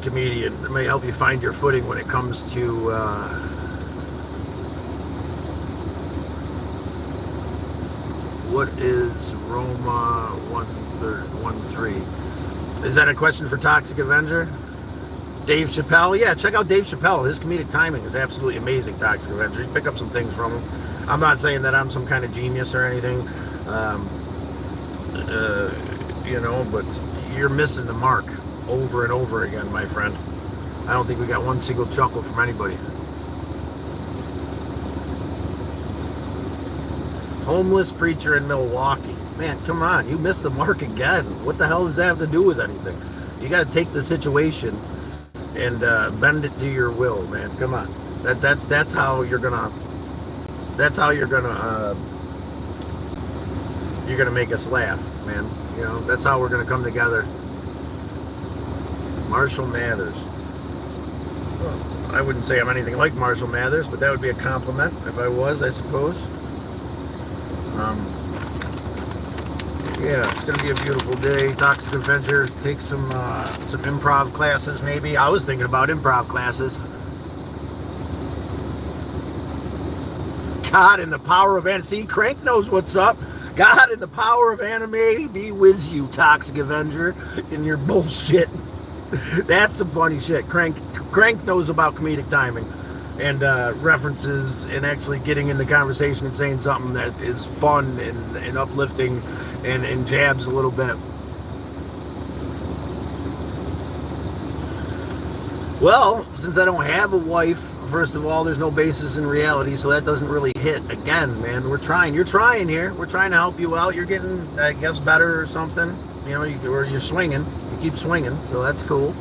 comedian. It may help you find your footing when it comes to what is Roma 1:13? Is that a question for Toxic Avenger? Dave Chappelle? Yeah, check out Dave Chappelle. His comedic timing is absolutely amazing, Toxic Avenger. You pick up some things from him. I'm not saying that I'm some kind of genius or anything, but you're missing the mark over and over again, my friend. I don't think we got one single chuckle from anybody. Homeless preacher in Milwaukee. Man, come on, you missed the mark again. What the hell does that have to do with anything? You got to take the situation and bend it to your will, man. Come on. That's how you're gonna make us laugh, man. That's how we're gonna come together. Marshall Mathers. Well, I wouldn't say I'm anything like Marshall Mathers, but that would be a compliment if I was, I suppose. Yeah, it's gonna be a beautiful day. Toxic Avenger, take some improv classes maybe. I was thinking about improv classes. God, and the power of fantasy. Crank knows what's up. God and the power of anime be with you, Toxic Avenger, and your bullshit. That's some funny shit. Crank knows about comedic timing and references and actually getting in the conversation and saying something that is fun and uplifting and jabs a little bit. Well, since I don't have a wife, first of all, there's no basis in reality, so that doesn't really hit. Again, man, we're trying. You're trying here. We're trying to help you out. You're getting, I guess, better or something. You know, or you're swinging. You keep swinging, so that's cool.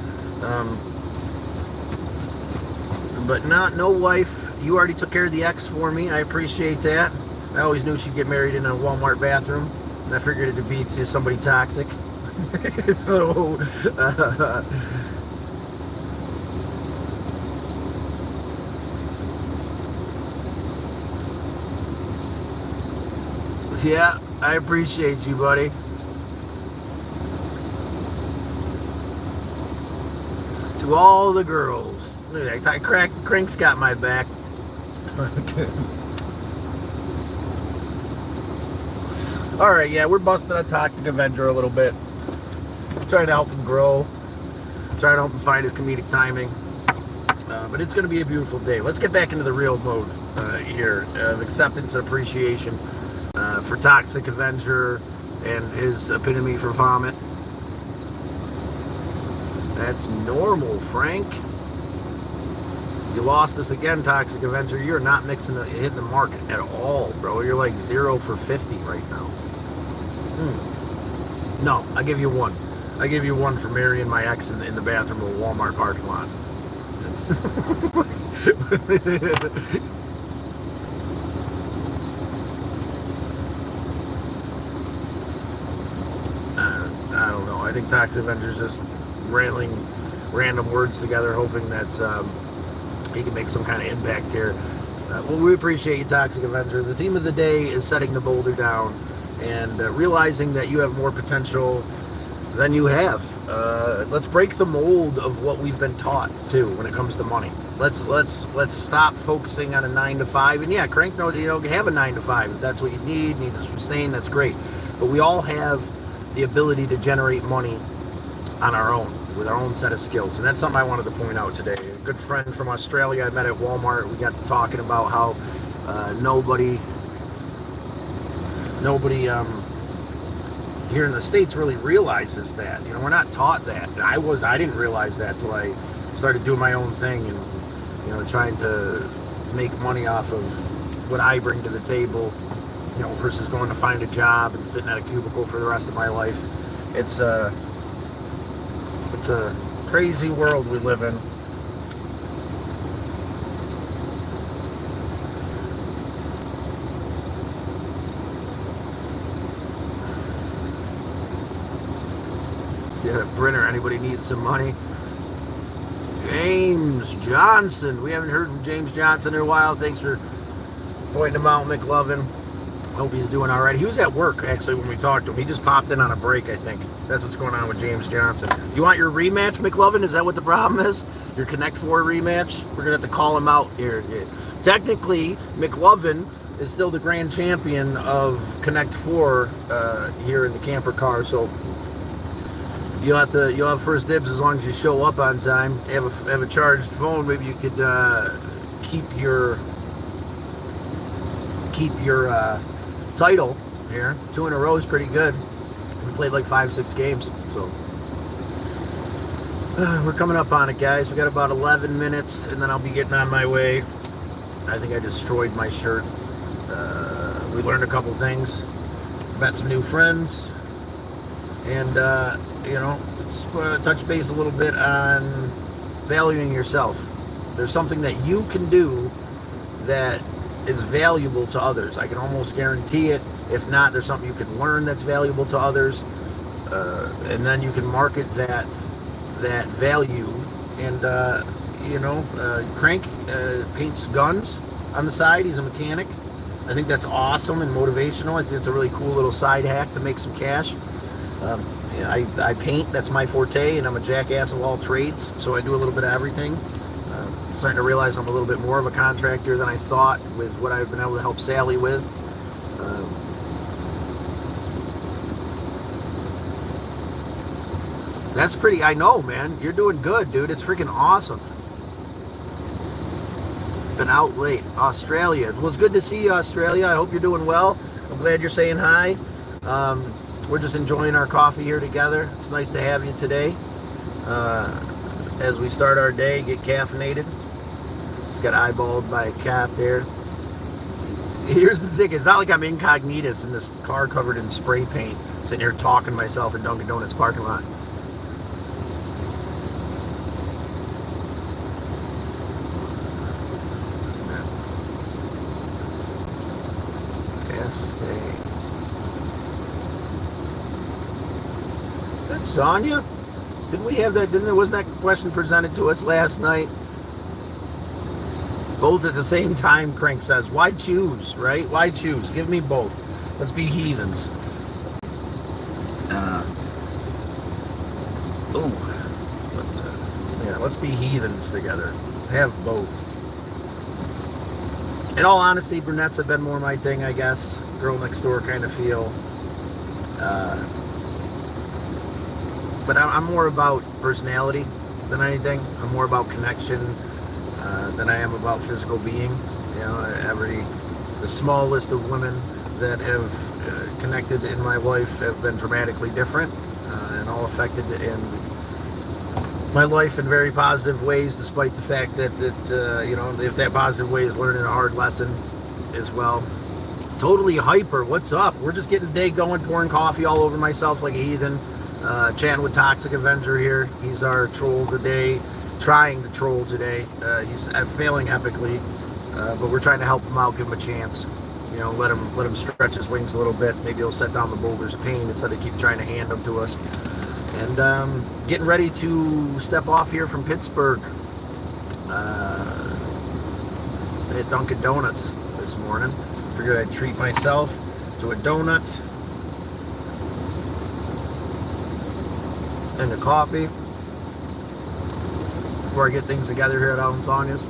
But no wife. You already took care of the ex for me. I appreciate that. I always knew she'd get married in a Walmart bathroom, and I figured it'd be to somebody toxic. So, yeah, I appreciate you, buddy. To all the girls. Look at that. Crank's got my back. Alright, yeah, we're busting a Toxic Avenger a little bit. Trying to help him grow. Trying to help him find his comedic timing. But it's going to be a beautiful day. Let's get back into the real mode here of acceptance and appreciation for Toxic Avenger and his epitome for vomit. That's normal, Frank. You lost this again, Toxic Avenger. You're not hitting the mark at all, bro. You're like 0 for 50 right now. No, I give you 1. I give you 1 for marrying my ex in the bathroom of a Walmart parking lot. I don't know. I think Toxic Avenger's just railing random words together, hoping that he can make some kind of impact here. Well, we appreciate you, Toxic Avenger. The theme of the day is setting the boulder down and realizing that you have more potential than you have. Let's break the mold of what we've been taught too when it comes to money. Let's stop focusing on a 9 to 5. And yeah, Crank knows, have a 9 to 5 if that's what you need to sustain. That's great. But we all have the ability to generate money on our own with our own set of skills, and that's something I wanted to point out today. A good friend from Australia I met at Walmart. We got to talking about how nobody here in the States really realizes that. We're not taught that. I didn't realize that till I started doing my own thing and trying to make money off of what I bring to the table, versus going to find a job and sitting at a cubicle for the rest of my life. It's a crazy world we live in. Yeah, Brenner, anybody needs some money? James Johnson. We haven't heard from James Johnson in a while. Thanks for pointing him out, McLovin. Hope he's doing all right. He was at work, actually, when we talked to him. He just popped in on a break, I think. That's what's going on with James Johnson. Do you want your rematch, McLovin? Is that what the problem is? Your Connect 4 rematch? We're going to have to call him out here. Technically, McLovin is still the grand champion of Connect 4 here in the camper car, so you'll have first dibs as long as you show up on time. Have a charged phone. Maybe you could keep your title here. 2 in a row is pretty good. We played like 5-6 games, so we're coming up on it, guys. We got about 11 minutes, and then I'll be getting on my way. I think I destroyed my shirt. We learned a couple things, met some new friends, and let's touch base a little bit on valuing yourself. There's something that you can do that is valuable to others. I can almost guarantee it. If not, there's something you can learn that's valuable to others, and then you can market that value. And Crank paints guns on the side. He's a mechanic. I think that's awesome and motivational. I think it's a really cool little side hack to make some cash. I paint. That's my forte, and I'm a jackass of all trades, so I do a little bit of everything. Starting to realize I'm a little bit more of a contractor than I thought with what I've been able to help Sally with. That's pretty, I know, man. You're doing good, dude. It's freaking awesome. Been out late. Australia. Well, it's good to see you, Australia. I hope you're doing well. I'm glad you're saying hi. We're just enjoying our coffee here together. It's nice to have you today. As we start our day, get caffeinated. Just got eyeballed by a cap there. Here's the thing. It's not like I'm incognitus in this car covered in spray paint, sitting here talking to myself in Dunkin' Donuts parking lot. Good, Sonia. Didn't we have that? Wasn't that question presented to us last night? Both at the same time, Crank says. Why choose, right? Why choose? Give me both. Let's be heathens. Let's be heathens together. Have both. In all honesty, brunettes have been more my thing, I guess. Girl next door kind of feel. But I'm more about personality than anything. I'm more about connection than I am about physical being. You know, the small list of women that have connected in my life have been dramatically different and all affected in my life in very positive ways, despite the fact that if that positive way is learning a hard lesson as well. Totally hyper. What's up? We're just getting the day going, pouring coffee all over myself like a heathen. Chatting with Toxic Avenger here. He's our troll today, trying to troll today. He's failing epically, but we're trying to help him out, give him a chance. You know, let him stretch his wings a little bit. Maybe he'll set down the boulders of pain instead of keep trying to hand them to us. And getting ready to step off here from Pittsburgh at Dunkin' Donuts this morning. Figured I'd treat myself to a donut and a coffee before I get things together here at Alan Sonia's.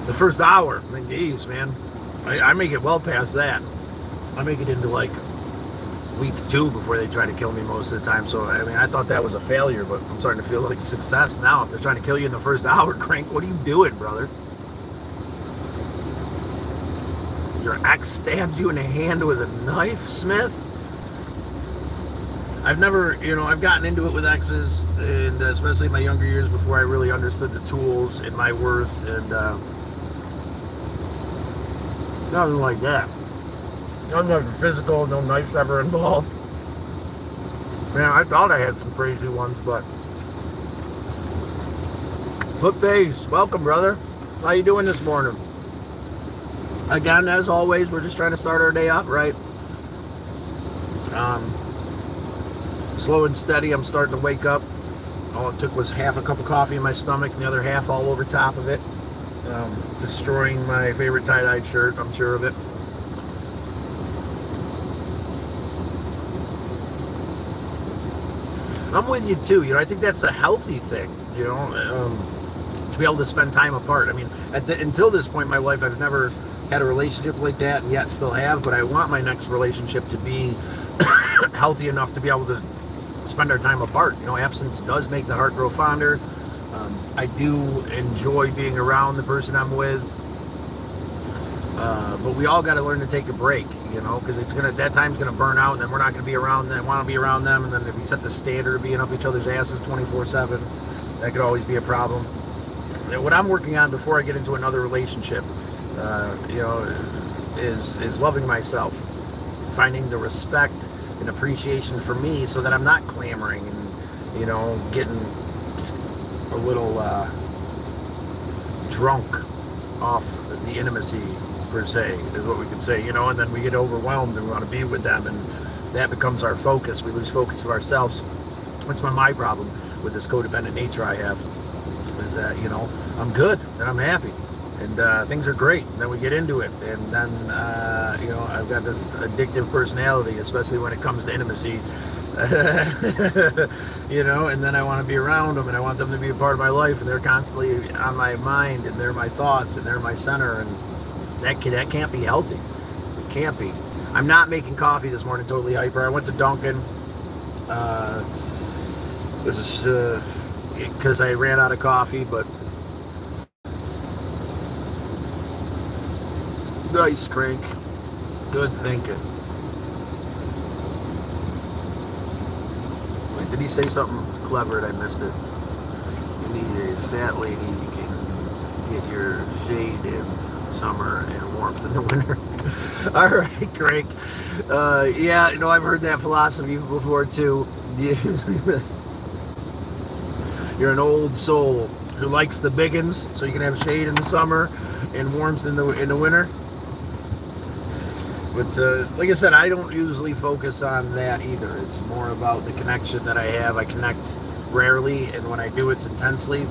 The first hour, I mean, geez, man, I make it well past that. I make it into like week 2 before they try to kill me most of the time. So, I mean, I thought that was a failure, but I'm starting to feel like success now. If they're trying to kill you in the first hour, Crank, what are you doing, brother? Your ex stabbed you in the hand with a knife, Smith? I've never, I've gotten into it with exes, and especially in my younger years before I really understood the tools and my worth, and nothing like that. Nothing physical, no knives ever involved. Man, I thought I had some crazy ones, but... Foot Base, welcome, brother. How you doing this morning? Again, as always, we're just trying to start our day off right. Slow and steady, I'm starting to wake up. All it took was half a cup of coffee in my stomach and the other half all over top of it. Destroying my favorite tie-dyed shirt, I'm sure of it. I'm with you too. I think that's a healthy thing, to be able to spend time apart. I mean, until this point in my life, I've never had a relationship like that, and yet still have, but I want my next relationship to be healthy enough to be able to spend our time apart. Absence does make the heart grow fonder. I do enjoy being around the person I'm with, but we all got to learn to take a break, because that time's gonna burn out, and then we're not gonna be around them. Want to be around them, and then if we set the standard of being up each other's asses 24/7, that could always be a problem. What I'm working on before I get into another relationship, is loving myself, finding the respect and appreciation for me, so that I'm not clamoring and getting a little drunk off the intimacy, per se, is what we could say, and then we get overwhelmed and we want to be with them, and that becomes our focus. We lose focus of ourselves. That's my problem with this codependent nature I have, is that, I'm good and I'm happy and things are great, and then we get into it, and then I've got this addictive personality, especially when it comes to intimacy. And then I want to be around them, and I want them to be a part of my life, and they're constantly on my mind, and they're my thoughts, and they're my center, and That can't be healthy. It can't be. I'm not making coffee this morning, totally hyper. I went to Dunkin'. This is because I ran out of coffee, but nice, Crank. Good thinking. Wait, did he say something clever and I missed it? You need a fat lady. You can get your shade in summer and warmth in the winter. All right, Crank. Yeah, I've heard that philosophy before too. You're an old soul who likes the biggins, so you can have shade in the summer and warmth in the winter. But like I said, I don't usually focus on that either. It's more about the connection that I have. I connect rarely, and when I do, it's intensely.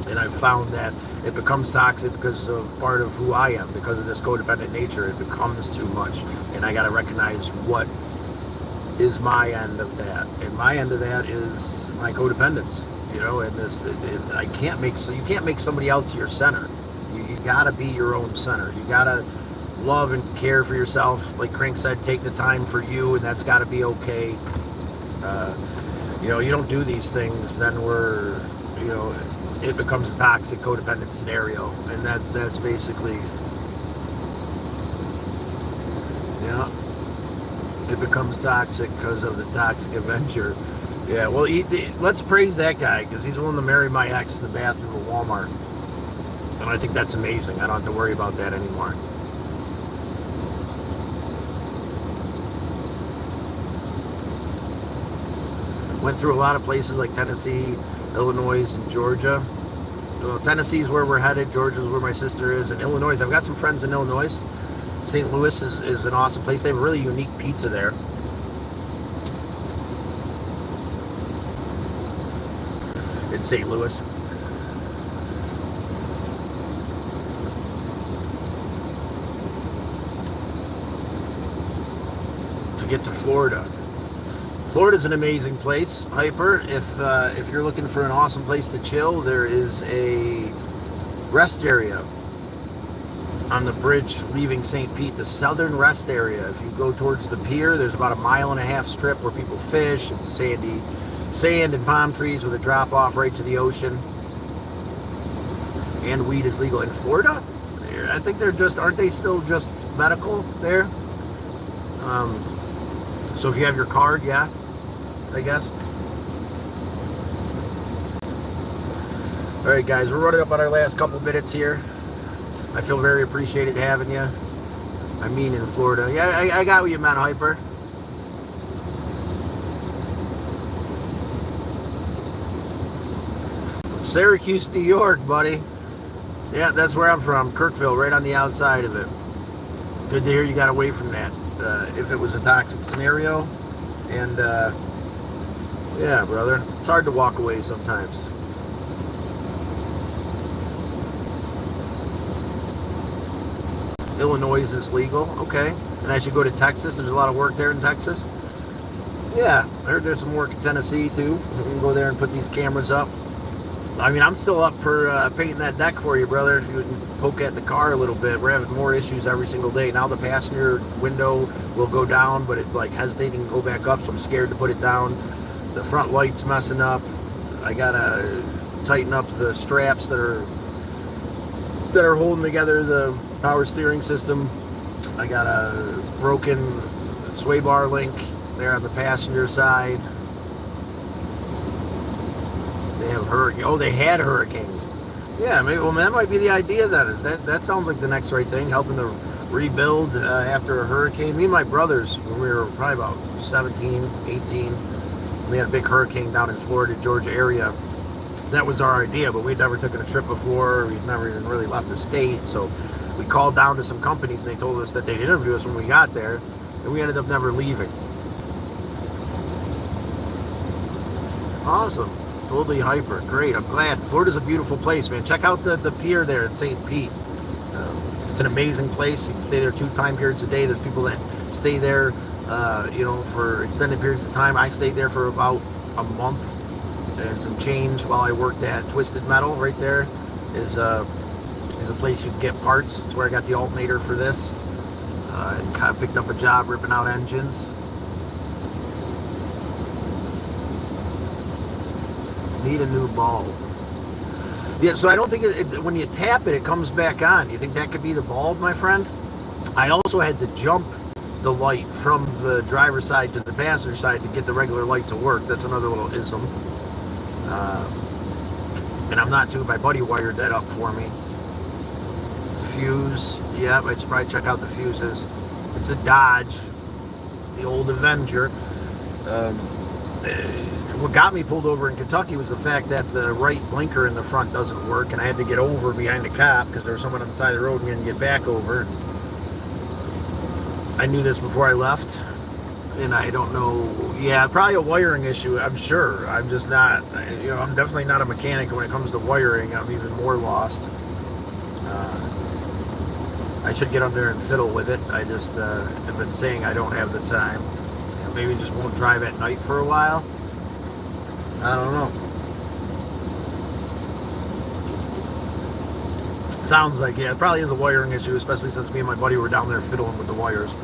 And I've found that it becomes toxic because of part of who I am, because of this codependent nature. It becomes too much, and I got to recognize what is my end of that. And my end of that is my codependence. And this, I can't make you can't make somebody else your center. You got to be your own center. You got to love and care for yourself. Like Crank said, take the time for you, and that's got to be okay. You don't do these things, then it becomes a toxic codependent scenario, and that's basically, it becomes toxic because of the toxic adventure. Yeah, well, let's praise that guy, because he's willing to marry my ex in the bathroom of Walmart, and I think that's amazing. I don't have to worry about that anymore. Went through a lot of places like Tennessee, Illinois, and Georgia. Well, Tennessee's where we're headed. Georgia's where my sister is. And Illinois, I've got some friends in Illinois. St. Louis is an awesome place. They have a really unique pizza there. In St. Louis. To get to Florida. Florida's an amazing place, Hyper. If you're looking for an awesome place to chill, there is a rest area on the bridge leaving St. Pete, the southern rest area. If you go towards the pier, there's about a 1.5 mile strip where people fish. It's sandy sand and palm trees with a drop off right to the ocean. And weed is legal in Florida. I think aren't they still just medical there? So if you have your card, yeah, I guess. All right, guys, we're running up on our last couple minutes here. I feel very appreciated having you. I mean, in Florida. Yeah, I got what you meant, Hyper. Syracuse, New York, buddy. Yeah, that's where I'm from. Kirkville, right on the outside of it. Good to hear you got away from that. If it was a toxic scenario. And, yeah, brother. It's hard to walk away sometimes. Illinois is legal. Okay. And I should go to Texas. There's a lot of work there in Texas. Yeah, I heard there's some work in Tennessee, too. We can go there and put these cameras up. I mean, I'm still up for painting that deck for you, brother. If you would poke at the car a little bit. We're having more issues every single day. Now the passenger window will go down, but it's like hesitating to go back up, so I'm scared to put it down. The front light's messing up. I gotta tighten up the straps that are holding together the power steering system. I got a broken sway bar link there on the passenger side. They have hurricane. Oh, they had hurricanes. Yeah, maybe. Well, that might be the idea. That sounds like the next right thing. Helping to rebuild after a hurricane. Me and my brothers, when we were probably about 17, 18, we had a big hurricane down in Florida, Georgia area. That was our idea, but we'd never taken a trip before. We'd never even really left the state. So we called down to some companies, and they told us that they'd interview us when we got there, and we ended up never leaving. Awesome. Totally hyper. Great. I'm glad. Florida's a beautiful place, man. Check out the pier there in St. Pete. It's an amazing place. You can stay there 2 time periods a day. There's people that stay there, for extended periods of time. I stayed there for about a month and some change while I worked at Twisted Metal. Right there is is a place you can get parts. It's where I got the alternator for this. And kind of picked up a job ripping out engines. Need a new bulb. Yeah, so I don't think when you tap it, it comes back on. You think that could be the bulb, my friend? I also had to jump the light from the driver's side to the passenger side to get the regular light to work. That's another little ism. And I'm not too. My buddy wired that up for me. Fuse. Yeah, I should probably check out the fuses. It's a Dodge, the old Avenger. What got me pulled over in Kentucky was the fact that the right blinker in the front doesn't work, and I had to get over behind the cop because there was someone on the side of the road and we had to get back over. I knew this before I left, and I don't know. Yeah, probably a wiring issue, I'm sure. I'm just not, I'm definitely not a mechanic when it comes to wiring. I'm even more lost. I should get up there and fiddle with it. I just have been saying I don't have the time. Maybe just won't drive at night for a while. I don't know. Sounds like, yeah, it probably is a wiring issue, especially since me and my buddy were down there fiddling with the wires.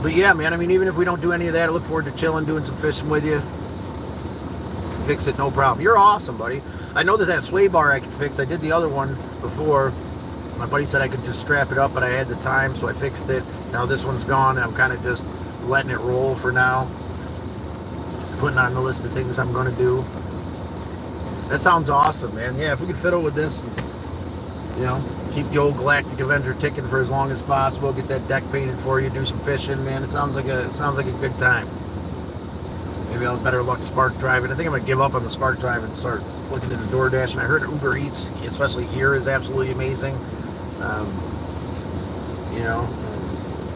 But yeah, man, I mean, even if we don't do any of that, I look forward to chilling, doing some fishing with you. Can fix it, no problem. You're awesome, buddy. I know that sway bar I can fix. I did the other one before. My buddy said I could just strap it up, but I had the time, so I fixed it. Now this one's gone, and I'm kind of just letting it roll for now. Putting on the list of things I'm going to do. That sounds awesome, man. Yeah, if we could fiddle with this, keep the old Galactic Avenger ticking for as long as possible, get that deck painted for you, do some fishing, man. It sounds like a good time. Maybe I'll have better luck spark driving. I think I'm going to give up on the spark drive and start looking at the DoorDash. And I heard Uber Eats, especially here, is absolutely amazing.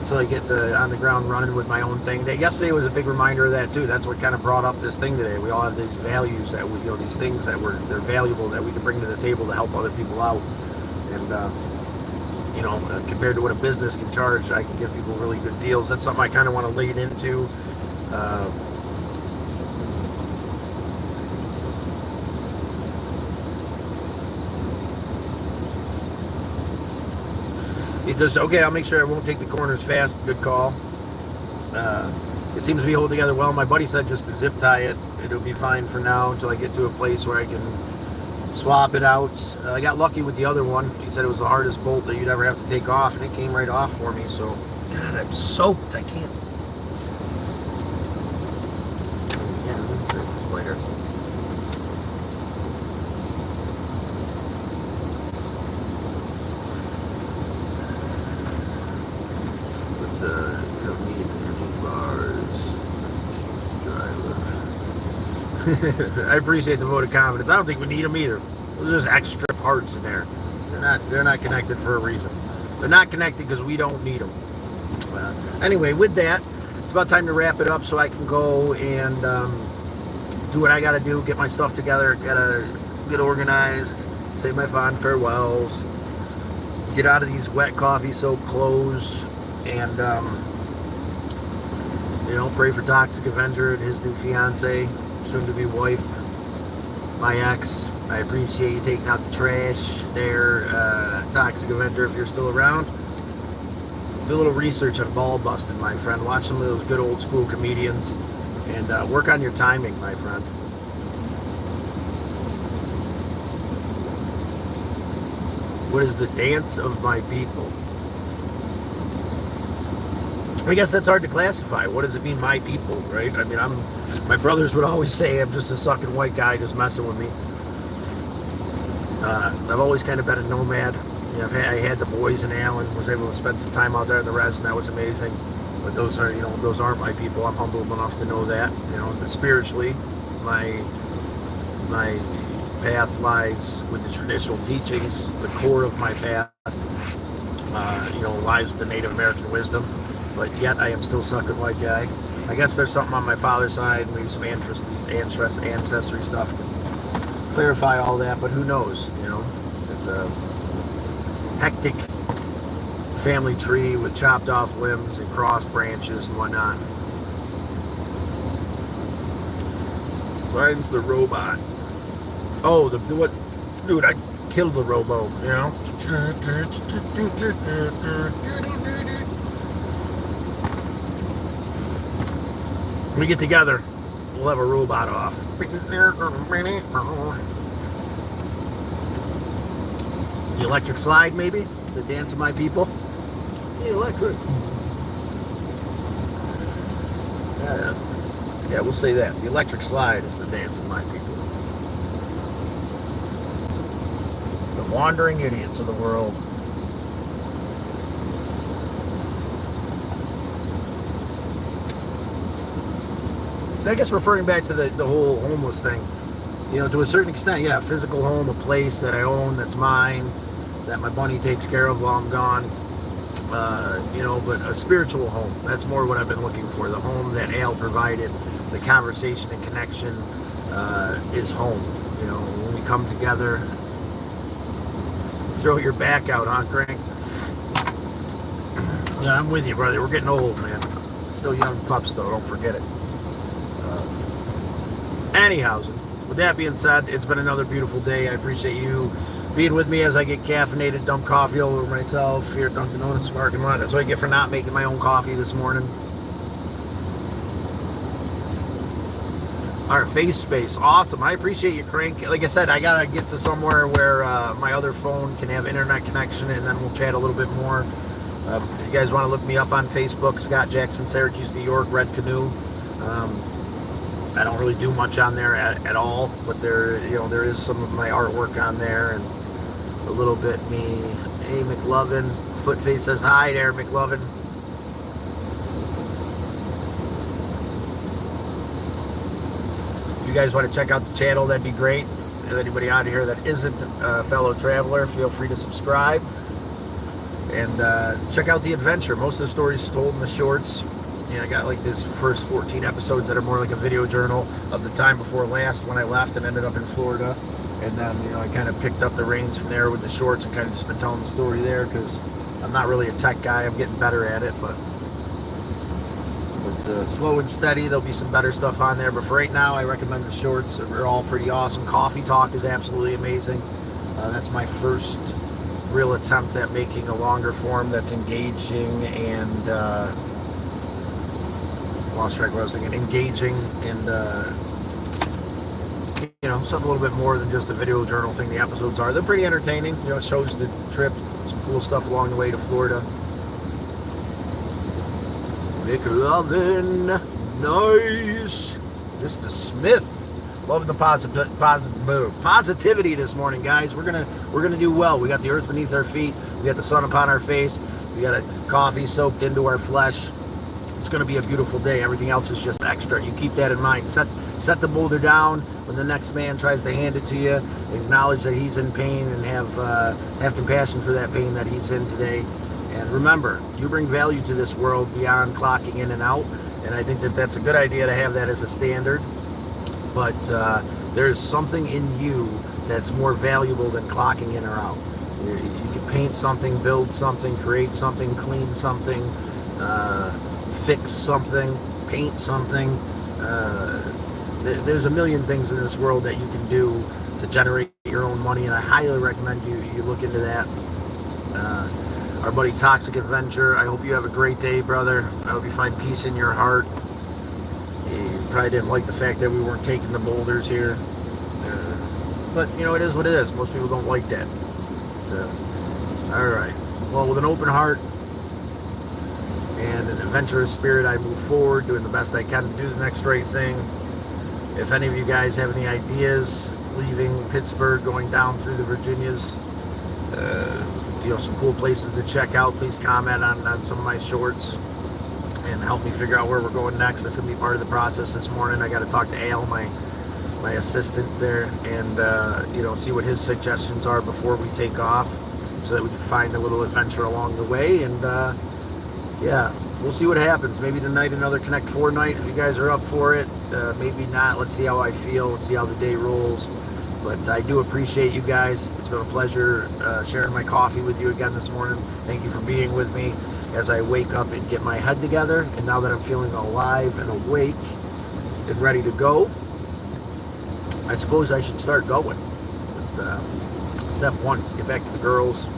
Until I get on the ground running with my own thing. Yesterday was a big reminder of that too. That's what kind of brought up this thing today. We all have these values that these things that they're valuable that we can bring to the table to help other people out. And compared to what a business can charge, I can give people really good deals. That's something I kind of want to lead into. Okay, I'll make sure I won't take the corners fast. Good call. It seems to be holding together well. My buddy said just to zip tie it. It'll be fine for now until I get to a place where I can swap it out. I got lucky with the other one. He said it was the hardest bolt that you'd ever have to take off, and it came right off for me. So, God, I'm soaked. I can't. Yeah, later. I appreciate the vote of confidence. I don't think we need them either. Those are just extra parts in there. They're not connected for a reason. They're not connected because we don't need them. Anyway, with that, it's about time to wrap it up so I can go and do what I got to do, get my stuff together, gotta get organized, say my fond farewells, get out of these wet coffee-soaked clothes, and pray for Toxic Avenger and his new fiance, soon-to-be wife, my ex. I appreciate you taking out the trash there, Toxic Avenger, if you're still around. Do a little research on ball busting, my friend. Watch some of those good old-school comedians, and work on your timing, my friend. What is the dance of my people? I guess that's hard to classify. What does it mean, my people, right? I mean, my brothers would always say I'm just a sucking white guy just messing with me. I've always kind of been a nomad. I had the boys in Allen, was able to spend some time out there in the res, and that was amazing. But those aren't my people. I'm humbled enough to know that. But spiritually, my path lies with the traditional teachings. The core of my path, lies with the Native American wisdom. But yet I am still sucking white guy. I guess there's something on my father's side, maybe some ancestry stuff. Clarify all that, but who knows? It's a hectic family tree with chopped off limbs and crossed branches and whatnot. Mine's the robot. Oh, what? Dude, kill the robo, you know? When we get together, we'll have a robot off. The electric slide, maybe? The dance of my people? The electric. Yeah, we'll say that. The electric slide is the dance of my people. The wandering idiots of the world. And I guess referring back to the whole homeless thing, you know, to a certain extent, yeah, physical home, a place that I own, that's mine, that my bunny takes care of while I'm gone. You know, but a spiritual home, that's more what I've been looking for. The home that Al provided, the conversation and connection is home. You know, when we come together, throw your back out, huh, Crank? Yeah, I'm with you, brother. We're getting old, man. Still young pups, though. Don't forget it. Anyhow, with that being said, it's been another beautiful day. I appreciate you being with me as I get caffeinated, dump coffee all over myself here at Dunkin' Donuts parking lot. That's what I get for not making my own coffee this morning. Our face space, awesome. I appreciate you, Crank. Like I said, I gotta get to somewhere where my other phone can have internet connection, and then we'll chat a little bit more. If you guys want to look me up on Facebook, Scott Jackson, Syracuse, New York, Red Canoe. I don't really do much on there at all, but there is some of my artwork on there, and a little bit me. Hey, McLovin. Footface says hi there, McLovin. If you guys want to check out the channel, that'd be great. If anybody out here that isn't a fellow traveler, feel free to subscribe and check out the adventure. Most of the stories told in the shorts. I got like this first 14 episodes that are more like a video journal of the time before last when I left and ended up in Florida. And then, I kind of picked up the reins from there with the shorts and kind of just been telling the story there, because I'm not really a tech guy. I'm getting better at it, but slow and steady. There'll be some better stuff on there. But for right now, I recommend the shorts. They're all pretty awesome. Coffee Talk is absolutely amazing. That's my first real attempt at making a longer form that's engaging and... lost track of what I was thinking. Engaging and something a little bit more than just a video journal thing. The episodes are. They're pretty entertaining. It shows the trip, some cool stuff along the way to Florida. McLovin, nice. Mr. Smith, loving the positivity this morning, guys. We're gonna do well. We got the earth beneath our feet. We got the sun upon our face. We got a coffee soaked into our flesh. It's going to be a beautiful day. Everything else is just extra. You keep that in mind. Set the boulder down when the next man tries to hand it to you. Acknowledge that he's in pain and have compassion for that pain that he's in today. And remember, you bring value to this world beyond clocking in and out. And I think that that's a good idea to have that as a standard. But there's something in you that's more valuable than clocking in or out. You can paint something, build something, create something, clean something, fix something, paint something. There's a million things in this world that you can do to generate your own money, and I highly recommend you look into that. Our buddy Toxic Adventure, I hope you have a great day, brother. I hope you find peace in your heart. You probably didn't like the fact that we weren't taking the boulders here, but it is what it is. Most people don't like that. All right, well, with an open heart and an adventurous spirit, I move forward, doing the best I can to do the next right thing. If any of you guys have any ideas leaving Pittsburgh, going down through the Virginias, some cool places to check out, please comment on some of my shorts and help me figure out where we're going next. That's going to be part of the process this morning. I got to talk to Al, my assistant there, and see what his suggestions are before we take off, so that we can find a little adventure along the way. And yeah, we'll see what happens. Maybe tonight another Connect 4 night if you guys are up for it. Maybe not. Let's see how I feel. Let's see how the day rolls. But I do appreciate you guys. It's been a pleasure sharing my coffee with you again this morning. Thank you for being with me as I wake up and get my head together. And now that I'm feeling alive and awake and ready to go, I suppose I should start going. But Step one, get back to the girls,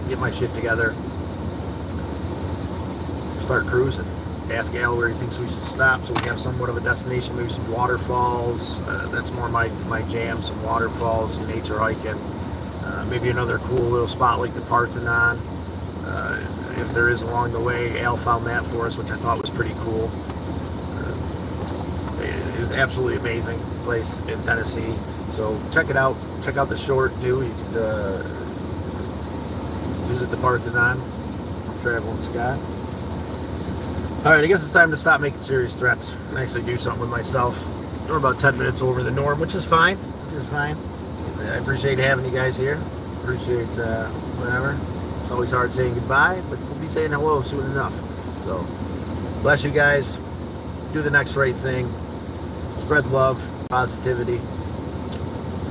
get my shit together, start cruising. Ask Al where he thinks we should stop so we have somewhat of a destination, maybe some waterfalls. That's more my jam, some waterfalls, some nature hiking. Maybe another cool little spot like the Parthenon. If there is along the way, Al found that for us, which I thought was pretty cool. Absolutely amazing place in Tennessee. So check it out. Check out the short too. You can visit the Parthenon from Traveling Scott. All right, I guess it's time to stop making serious threats and actually do something with myself. We're about 10 minutes over the norm, which is fine. I appreciate having you guys here. Appreciate whatever. It's always hard saying goodbye, but we'll be saying hello soon enough. So, bless you guys. Do the next right thing. Spread love, positivity.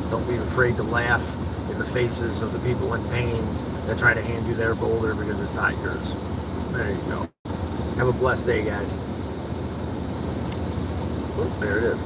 Don't be afraid to laugh in the faces of the people in pain that try to hand you their boulder because it's not yours. There you go. Have a blessed day, guys. Oh, there it is.